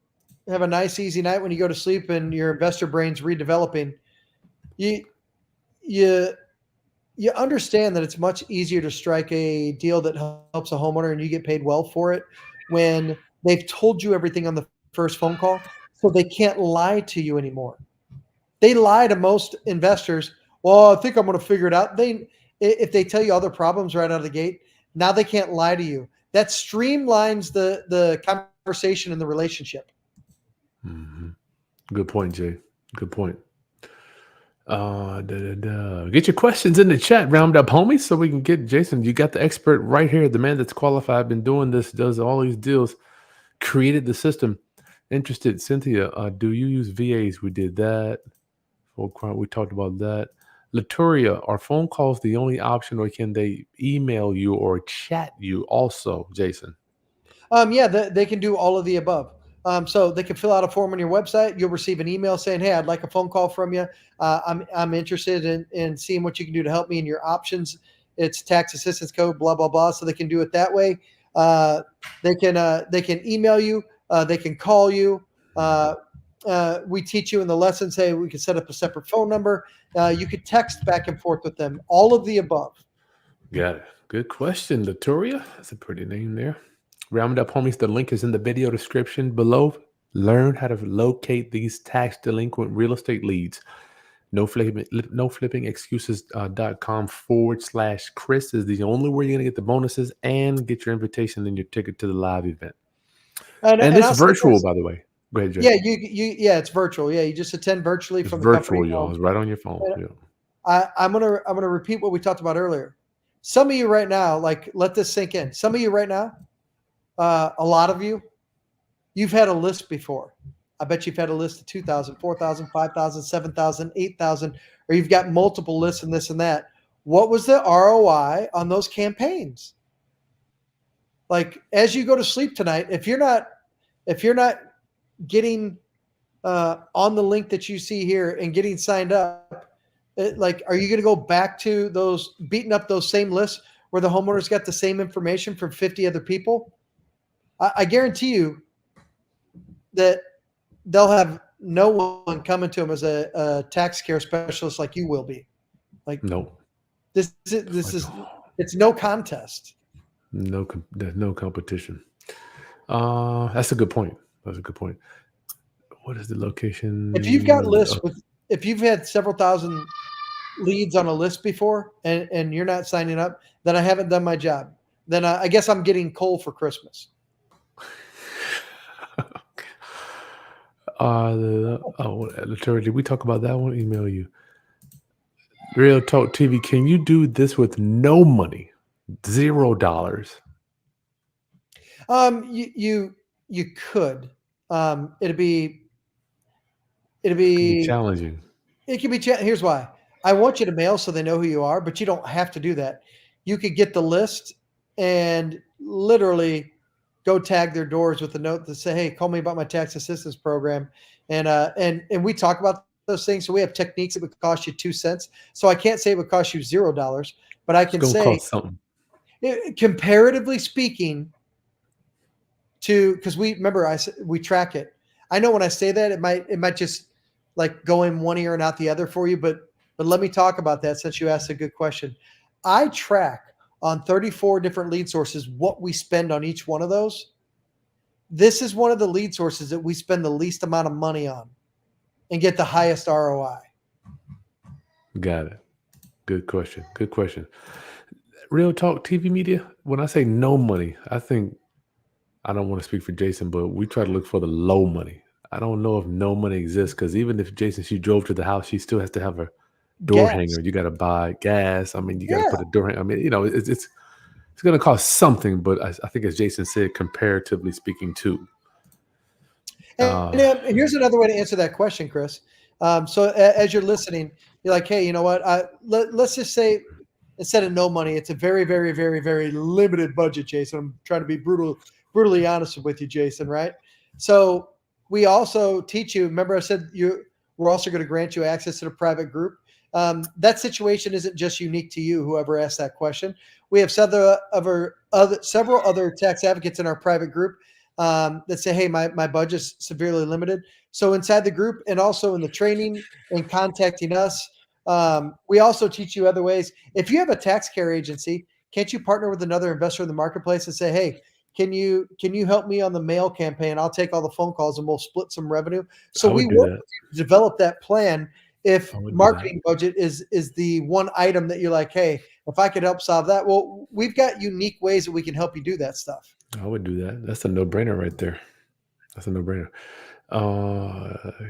have a nice, easy night when you go to sleep and your investor brain's redeveloping. You understand that it's much easier to strike a deal that helps a homeowner and you get paid well for it when they've told you everything on the first phone call, so they can't lie to you anymore. They lie to most investors. Well, I think I'm going to figure it out. If they tell you all their problems right out of the gate, now they can't lie to you. That streamlines the conversation and the relationship. Mm-hmm. Good point, Jay. Good point. Get your questions in the chat, round up, homies, so we can get Jason. You got the expert right here, the man that's qualified, been doing this, does all these deals, created the system. Interested, Cynthia? Do you use VAs? We did that. We talked about that. Latoria, are phone calls the only option, or can they email you or chat you also, Jason? Yeah, they can do all of the above. So they can fill out a form on your website. You'll receive an email saying, "Hey, I'd like a phone call from you. I'm interested in seeing what you can do to help me in your options. It's tax assistance code, blah blah blah." So they can do it that way. They can email you. They can call you. We teach you in the lessons. Hey, we can set up a separate phone number. You could text back and forth with them. All of the above. Got it. Good question, Latoria. That's a pretty name there. Round up, homies. The link is in the video description below. Learn how to locate these tax delinquent real estate leads. noflippingexcuses.com/Chris is the only way you're going to get the bonuses and get your invitation and your ticket to the live event. And it's virtual, by the way. Go ahead, Jay. Yeah, it's virtual. Yeah, you just attend virtually from the virtual, company. y'all. It's right on your phone. Yeah. I'm gonna repeat what we talked about earlier. Some of you right now, like, let this sink in. Some of you right now, a lot of you, you've had a list before. I bet you've had a list of 2,000, 4,000, 5,000, 7,000, 8,000, or you've got multiple lists and this and that. What was the ROI on those campaigns? Like, as you go to sleep tonight, if you're not getting on the link that you see here and getting signed up, are you going to go back to beating up those same lists where the homeowners got the same information from 50 other people? I guarantee you that they'll have no one coming to them as a tax care specialist like you will be. Like, no, this is it's no contest. No competition. That's a good point. What is the location? If you've got lists if you've had several thousand leads on a list before and you're not signing up, then I haven't done my job. Then I guess I'm getting coal for Christmas. Did we talk about that one? Email you. Real Talk TV. Can you do this with no money? $0? You could. It'd be challenging. It can be. Here's why. I want you to mail so they know who you are, but you don't have to do that. You could get the list and literally go tag their doors with a note that say, "Hey, call me about my tax assistance program," and we talk about those things. So we have techniques that would cost you 2 cents. So I can't say it would cost you $0, but I can say cost something. Comparatively speaking, because we track it. I know when I say that it might just like go in one ear and out the other for you, but let me talk about that since you asked a good question. I track on 34 different lead sources what we spend on each one of those. This is one of the lead sources that we spend the least amount of money on and get the highest ROI. Got it. Good question. Good question. Real talk TV media. When I say no money, I think I don't want to speak for Jason, but we try to look for the low money. I don't know if no money exists because even if Jason, she drove to the house, she still has to have a door Gas. hanger. You got to buy gas. I mean, you got to Yeah. put a door hanger. I mean, it's going to cost something, but I think as Jason said, comparatively speaking, too. And here's another way to answer that question, Chris. So as you're listening, you're like, hey, you know what? Let's just say instead of no money, it's a very, very, very, very limited budget, Jason. I'm trying to be brutally honest with you, Jason, right? So we also teach you, remember I said we're also going to grant you access to the private group. That situation isn't just unique to you, whoever asked that question. We have several other tax advocates in our private group that say, hey, my budget's severely limited. So inside the group and also in the training and contacting us, we also teach you other ways. If you have a tax care agency, can't you partner with another investor in the marketplace and say, hey, can you help me on the mail campaign? I'll take all the phone calls and we'll split some revenue. So I we would do work that. with you to develop that plan. If I would do that. marketing budget is the one item that you're like, hey, if I could help solve that, well, we've got unique ways that we can help you do that stuff. I would do that. That's a no-brainer right there. That's a no-brainer.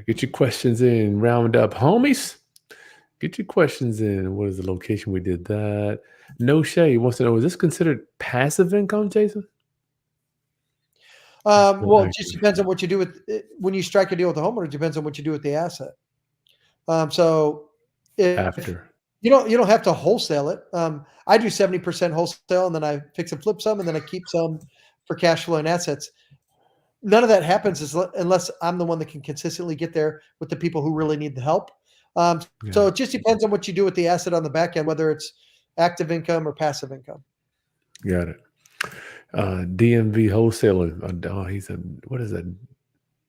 Get your questions in. Round up, homies. Get your questions in. What is the location? We did that. No Shay wants to know, is this considered passive income, Jason? Well, it just depends on what you do with when you strike a deal with the homeowner. It depends on what you do with the asset. So if you don't have to wholesale it. I do 70% wholesale, and then I fix and flip some, and then I keep some for cash flow and assets. None of that happens unless I'm the one that can consistently get there with the people who really need the help. So it just depends on what you do with the asset on the back end, whether it's active income or passive income. Got it. DMV wholesaler. What is that?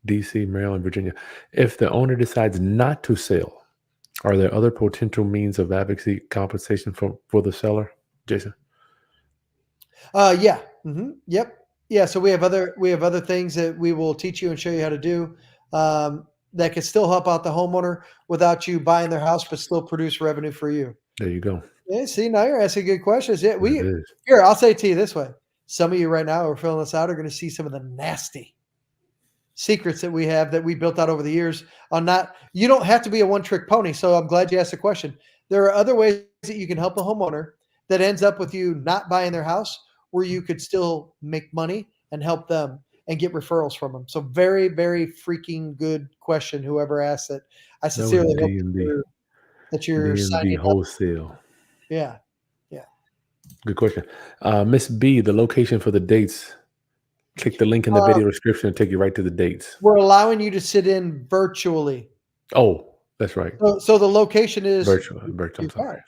DC, Maryland, Virginia. If the owner decides not to sell, are there other potential means of advocacy compensation for the seller, Jason? Yeah. Mm-hmm. Yep. Yeah. So we have other things that we will teach you and show you how to do that can still help out the homeowner without you buying their house, but still produce revenue for you. There you go. Yeah. See, now you're asking good questions. Yeah. It is. Here, I'll say it to you this way. Some of you right now who are filling this out are going to see some of the nasty secrets that we have that we built out over the years you don't have to be a one-trick pony. So I'm glad you asked the question. There are other ways that you can help a homeowner that ends up with you not buying their house, where you could still make money and help them and get referrals from them. So very, very freaking good question, whoever asked it. I sincerely hope that you're signing up. Wholesale. Yeah. Good question. Miss B, the location for the dates. Click the link in the video description and take you right to the dates. We're allowing you to sit in virtually. Oh, that's right. So the location is virtual. I'm sorry.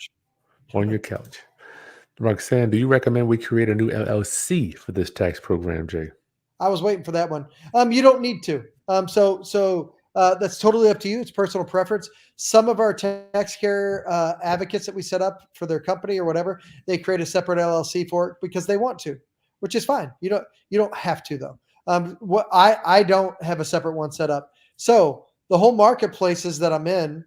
On your couch. Roxanne, do you recommend we create a new LLC for this tax program, Jay? I was waiting for that one. You don't need to. So that's totally up to you. It's personal preference. Some of our tax care advocates that we set up for their company or whatever, they create a separate LLC for it because they want to, which is fine. You don't have to though. I don't have a separate one set up. So the whole marketplaces that I'm in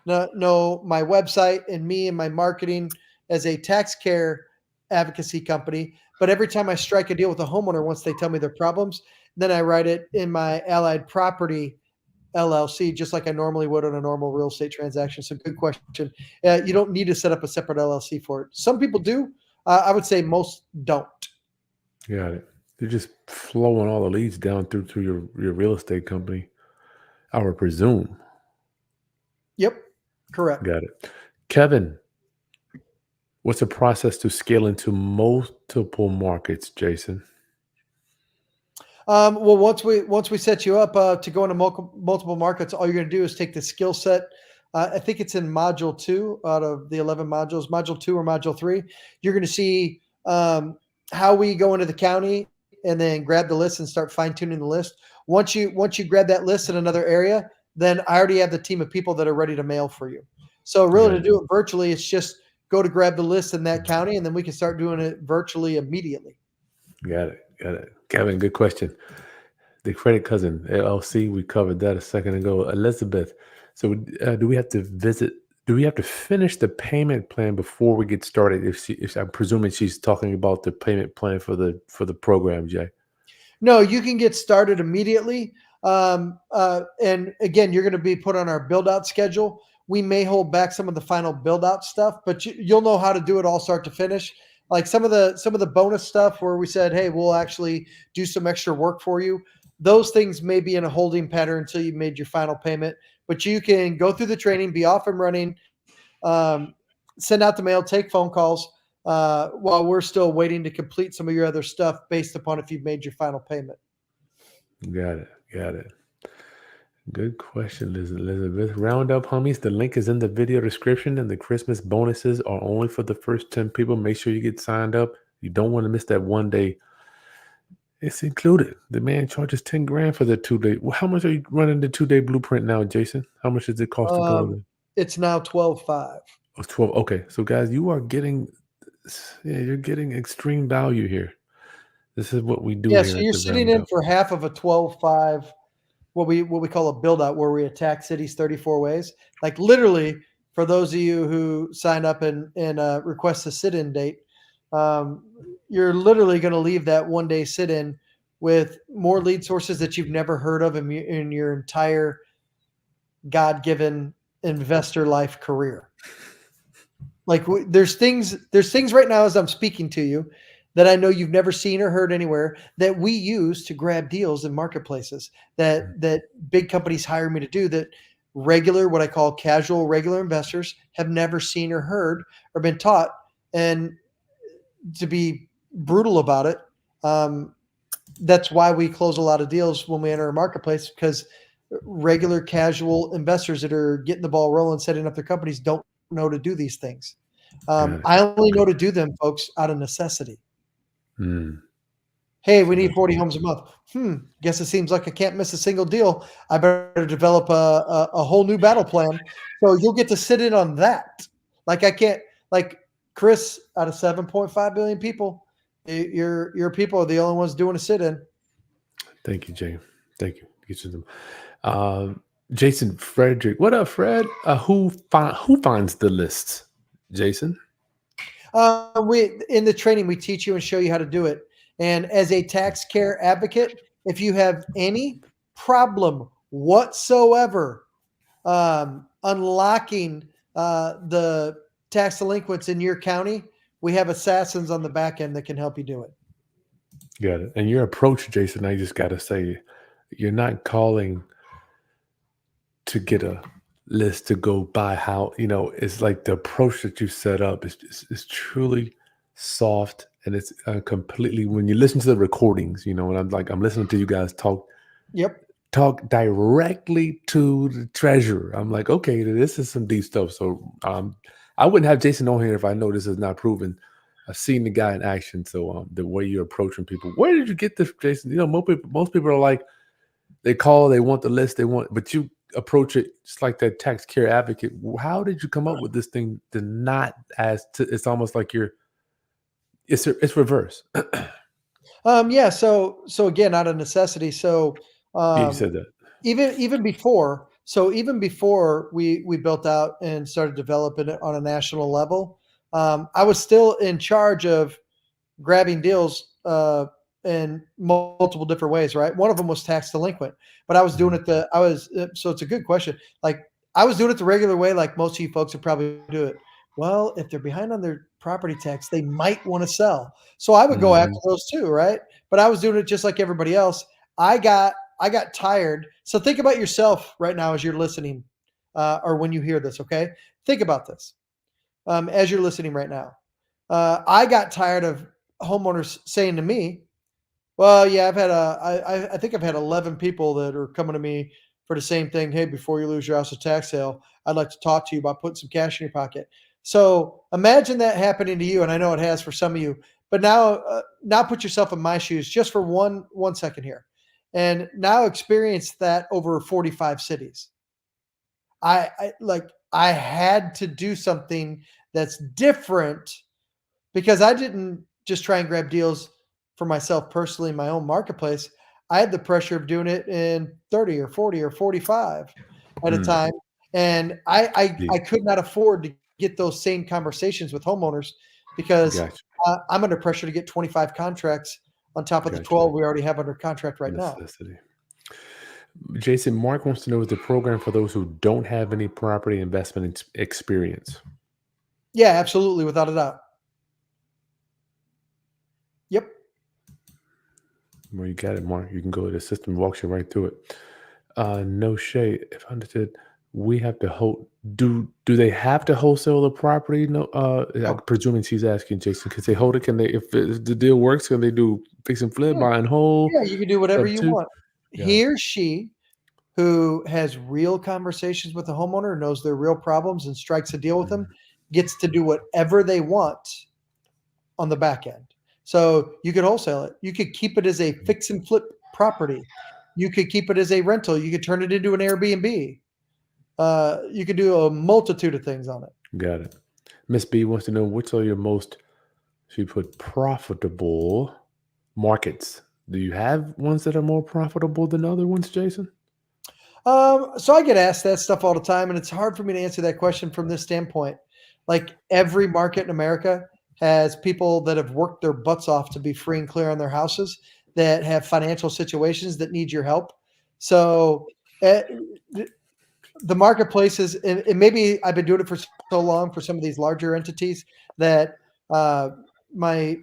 know my website and me and my marketing as a tax care advocacy company. But every time I strike a deal with a homeowner, once they tell me their problems, then I write it in my Allied Property LLC, just like I normally would on a normal real estate transaction. So good question. You don't need to set up a separate LLC for it. Some people do. I would say most don't. Got it. They're just flowing all the leads down through your real estate company, I would presume. Yep. Correct. Got it. Kevin, what's the process to scale into multiple markets, Jason? Well, once we set you up to go into multiple markets, all you're going to do is take the skill set. I think it's in module 2 out of the 11 modules, module 2 or module 3. You're going to see how we go into the county and then grab the list and start fine tuning the list. Once you grab that list in another area, then I already have the team of people that are ready to mail for you. So really to do it virtually, it's just go to grab the list in that county, and then we can start doing it virtually immediately. Got it. Kevin, good question. The Credit Cousin LLC, we covered that a second ago. Elizabeth, so do we have to visit? Do we have to finish the payment plan before we get started? If I'm presuming she's talking about the payment plan for the program, Jay. No, you can get started immediately. And again, you're going to be put on our build out schedule. We may hold back some of the final build out stuff, but you'll know how to do it all start to finish. Like some of the bonus stuff where we said, hey, we'll actually do some extra work for you. Those things may be in a holding pattern until you made your final payment, but you can go through the training, be off and running, um, send out the mail, take phone calls while we're still waiting to complete some of your other stuff based upon if you've made your final payment. Got it. Got it. Good question, Elizabeth. Round up, homies. The link is in the video description, and the Christmas bonuses are only for the first 10 people. Make sure you get signed up. You don't want to miss that one day. It's included. The man charges 10 grand for the 2 day. Well, how much are you running the 2 day blueprint now, Jason? How much does it cost to go Um, in? it's now 12.5. Oh, 12. Okay. So guys, you're getting extreme value here. This is what we do Yeah, here so at you're the sitting in Roundup. for half of a 12.5, what we call a build out, where we attack cities 34 ways. Like literally, for those of you who sign up and request a sit in date, um, you're literally going to leave that 1 day sit in with more lead sources that you've never heard of in your entire God given investor life career. Like there's things right now as I'm speaking to you that I know you've never seen or heard anywhere that we use to grab deals in marketplaces that big companies hire me to do, that regular, what I call casual regular investors have never seen or heard or been taught. And to be brutal about it, um, that's why we close a lot of deals when we enter a marketplace, because regular casual investors that are getting the ball rolling, setting up their companies, don't know to do these things. Got it. I only know to do them, folks, out of necessity. Mm, Hey, we need got 40 you. homes a month. Guess it seems like I can't miss a single deal. I better develop a whole new battle plan. So you'll get to sit in on that. Like I can't, like Chris, out of 7.5 billion people, your people are the only ones doing a sit in. Thank you, Jay. Thank you. Each of them. Jason Frederick. What up, Fred? Who finds the lists? Jason? We in the training we teach you and show you how to do it. And as a tax care advocate, if you have any problem whatsoever unlocking the tax delinquents in your county, we have assassins on the back end that can help you do it. Got it. And your approach, Jason, I just got to say, you're not calling to get a list to go buy how, it's like the approach that you set up is truly soft, and it's completely, when you listen to the recordings, and I'm listening to you guys Yep. talk directly to the treasurer. I'm like, okay, this is some deep stuff. So I wouldn't have Jason on here if I know this is not proven. I've seen the guy in action. So the way you're approaching people, where did you get this, Jason? Most people are like, they call, they want the list, but you approach it just like that tax care advocate. How did you come up with this thing to not it's almost like it's reverse. Yeah. So again, out of necessity. So Yeah, you um, said that. even before we built out and started developing it on a national level, I was still in charge of grabbing deals in multiple different ways, right? One of them was tax delinquent, but I was doing Mhm. it so it's a good question. Like I was doing it the regular way, like most of you folks would probably do it. Well, if they're behind on their property tax, they might want to sell. So I would go after Mhm. those too, right? But I was doing it just like everybody else. I got tired. So think about yourself right now as you're listening, or when you hear this. Okay, think about this as you're listening right now. I got tired of homeowners saying to me, "Well, yeah, I think I've had 11 people that are coming to me for the same thing. Hey, before you lose your house at tax sale, I'd like to talk to you about putting some cash in your pocket." So imagine that happening to you, and I know it has for some of you. But now put yourself in my shoes just for one second here, and now experience that over 45 cities. I had to do something that's different because I didn't just try and grab deals for myself personally in my own marketplace. I had the pressure of doing it in 30 or 40 or 45 at a Mm, time. And I yeah, could not afford to get those same conversations with homeowners because gotcha, I'm under pressure to get 25 contracts on top of the gotcha. 12 we already have under contract right now. Necessity. Jason, Mark wants to know, is the program for those who don't have any property investment experience? Yeah, absolutely, without a doubt. Yep. Well, you got it, Mark. You can go to the system, walks you right through it. No shade. If I understood, we have to hold. Do they have to wholesale the property? No. I'm Oh, presuming she's asking Jason. Can they hold it? Can they? If the deal works, can they do fix and flip, yeah, buy and hold, yeah, you can do whatever sub you two? want. Got He or she who has real conversations with the homeowner, knows their real problems, and strikes a deal with them, it. gets to do whatever they want on the back end. So you could wholesale it. You could keep it as a fix and flip property. You could keep it as a rental. You could turn it into an Airbnb. You could do a multitude of things on it. Got it. Miss B wants to know, which are your most, she put, profitable markets. Do you have ones that are more profitable than other ones, Jason? So I get asked that stuff all the time, and it's hard for me to answer that question from this standpoint. Like every market in America has people that have worked their butts off to be free and clear on their houses that have financial situations that need your help. So uh, the marketplace is, and maybe I've been doing it for so long for some of these larger entities that uh, my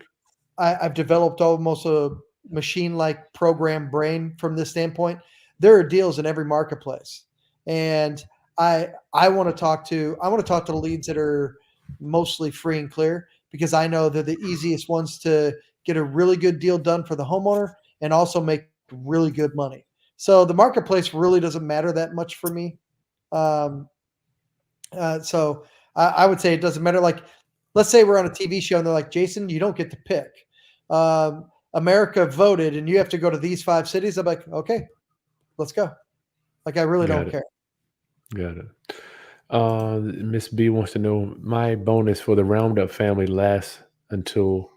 I've developed almost a machine-like program brain from this standpoint. There are deals in every marketplace, and I want to talk to the leads that are mostly free and clear because I know they're the easiest ones to get a really good deal done for the homeowner and also make really good money. So the marketplace really doesn't matter that much for me. Um, so I would say it doesn't matter. Like, let's say we're on a TV show and they're like, Jason, you don't get to pick. America voted, and you have to go to these 5 cities. I'm like, okay, let's go. Like, I really Got don't it. care. Got it. Miss B wants to know, my bonus for the Roundup family lasts until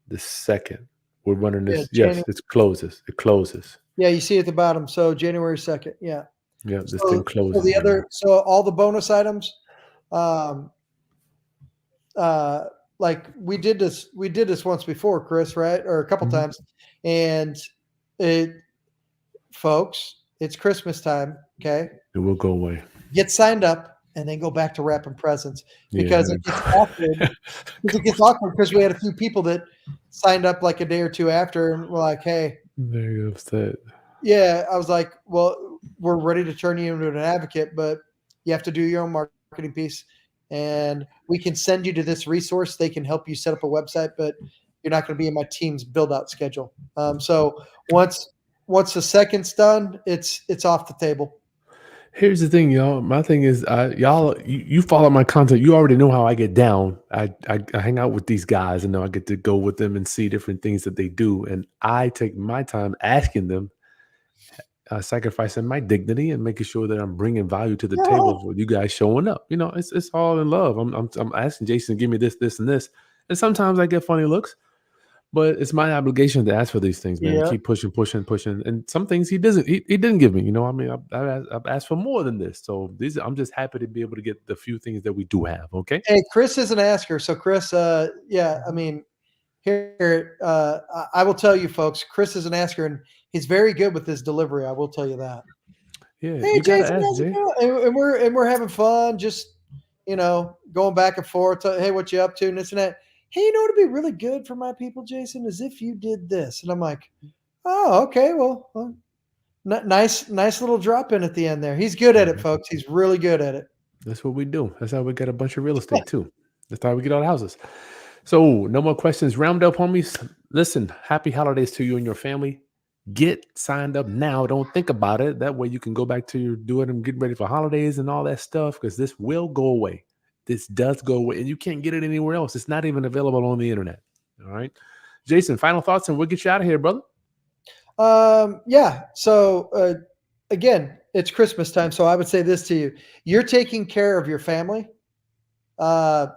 the second. We're running Yeah, this. Yes, it closes. It closes. yeah, you see at the bottom. So January 2nd. Yeah. Yeah, this thing So closes right now. so all the bonus items, um, uh, like we did this once before, Chris, right? Or a couple Mhm. times. And it, folks, it's Christmas time. Okay. It will go away. Get signed up and then go back to wrapping presents because Yeah. it gets awkward. Because it gets awkward because we had a few people that signed up like a day or two after and were like, "Hey, Very upset. yeah." I was like, "Well, we're ready to turn you into an advocate, but you have to do your own marketing piece, and we can send you to this resource. They can help you set up a website, but you're not going to be in my team's build out schedule." So once the second's done, it's off the table. Here's the thing, y'all. My thing is, you follow my content. You already know how I get down. I hang out with these guys, and know I get to go with them and see different things that they do. And I take my time asking them, sacrificing my dignity and making sure that I'm bringing value to the Yeah, table for you guys showing up. You know, it's all in love. I'm asking Jason to give me this, this, and this. And sometimes I get funny looks. But it's my obligation to ask for these things, man, and yeah. keep pushing, pushing, pushing. And some things he didn't give me. You know, I mean, I've asked for more than this. So these, I'm just happy to be able to get the few things that we do have. Okay. Hey, Chris is an asker. So Chris, yeah, I mean, here, I will tell you, folks, Chris is an asker, and he's very good with his delivery. I will tell you that. Yeah, Hey, you gotta Jason, ask, how's it Jay. going? And we're having fun, just going back and forth. Hey, what you up to, and this and that. Hey, you know what'd be really good for my people, Jason, is if you did this. And I'm like, oh, okay, well, nice little drop in at the end there. He's good at it, Mhm. folks. He's really good at it. That's what we do. That's how we get a bunch of real estate too. That's how we get all the houses. So no more questions. Round up, homies. Listen, happy holidays to you and your family. Get signed up now. Don't think about it. That way you can go back to your doing and getting ready for holidays and all that stuff, because this will go away. This does go away, and you can't get it anywhere else. It's not even available on the internet. All right. Jason, final thoughts, and we'll get you out of here, brother. Yeah. So again, it's Christmas time, so I would say this to you: you're taking care of your family. Uh,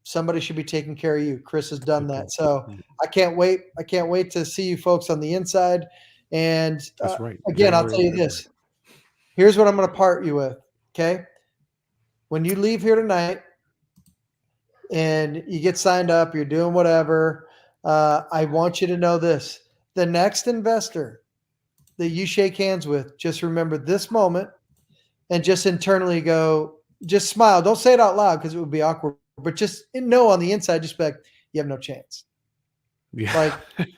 Somebody should be taking care of you. Chris has done Okay. that, so I can't wait. I can't wait to see you folks on the inside. And That's right. again, I'll January, tell you February. this. Here's what I'm going to part you with. Okay. When you leave here tonight and you get signed up, you're doing whatever. I want you to know this: the next investor that you shake hands with, just remember this moment and just internally go, just smile. Don't say it out loud because it would be awkward, but just know on the inside, just be like, you have no chance. Yeah. Like,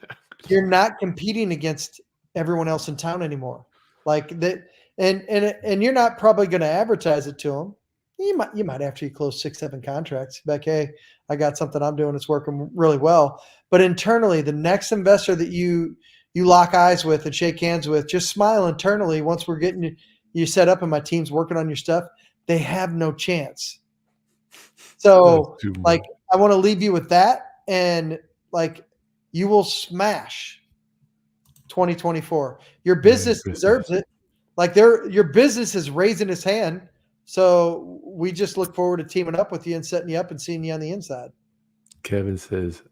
you're not competing against everyone else in town anymore. Like that, and you're not probably going to advertise it to them. You might after you close 6, 7 contracts, be like, hey, I got something I'm doing. It's working really well. But internally, the next investor that you lock eyes with and shake hands with, just smile internally. Once we're getting you set up and my team's working on your stuff, they have no chance. So, like, I want to leave you with that, and like, you will smash 2024. Your business deserves it. Like, your business is raising its hand. So we just look forward to teaming up with you and setting you up and seeing you on the inside. Kevin says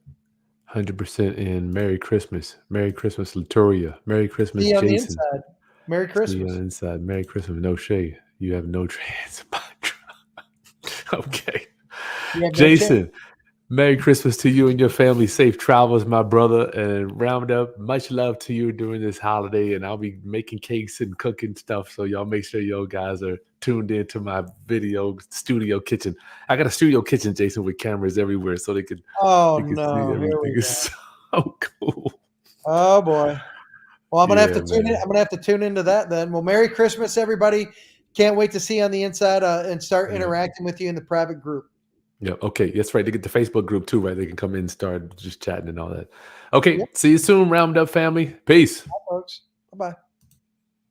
100% in. Merry Christmas. Merry Christmas, Latoria. Merry Christmas, See you on the Jason. inside. Merry See Christmas. you on the inside. Merry Christmas. No shade. You have no chance. Okay. You have no Jason, chance. Merry Christmas to you and your family. Safe travels, my brother. And round up, much love to you during this holiday. And I'll be making cakes and cooking stuff. So y'all make sure y'all guys are tuned into my video studio kitchen. I got a studio kitchen, Jason, with cameras everywhere so they can Oh, see no. everything. It's so cool. Oh, boy. Well, I'm gonna have to tune in. Man. I'm gonna have to tune into that then. Well, Merry Christmas, everybody! Can't wait to see you on the inside and start interacting with you in the private group. Yeah. Okay. That's right. They get the Facebook group too, right? They can come in and start just chatting and all that. Okay. See you soon, Round Up family. Peace. Bye, folks. Bye-bye.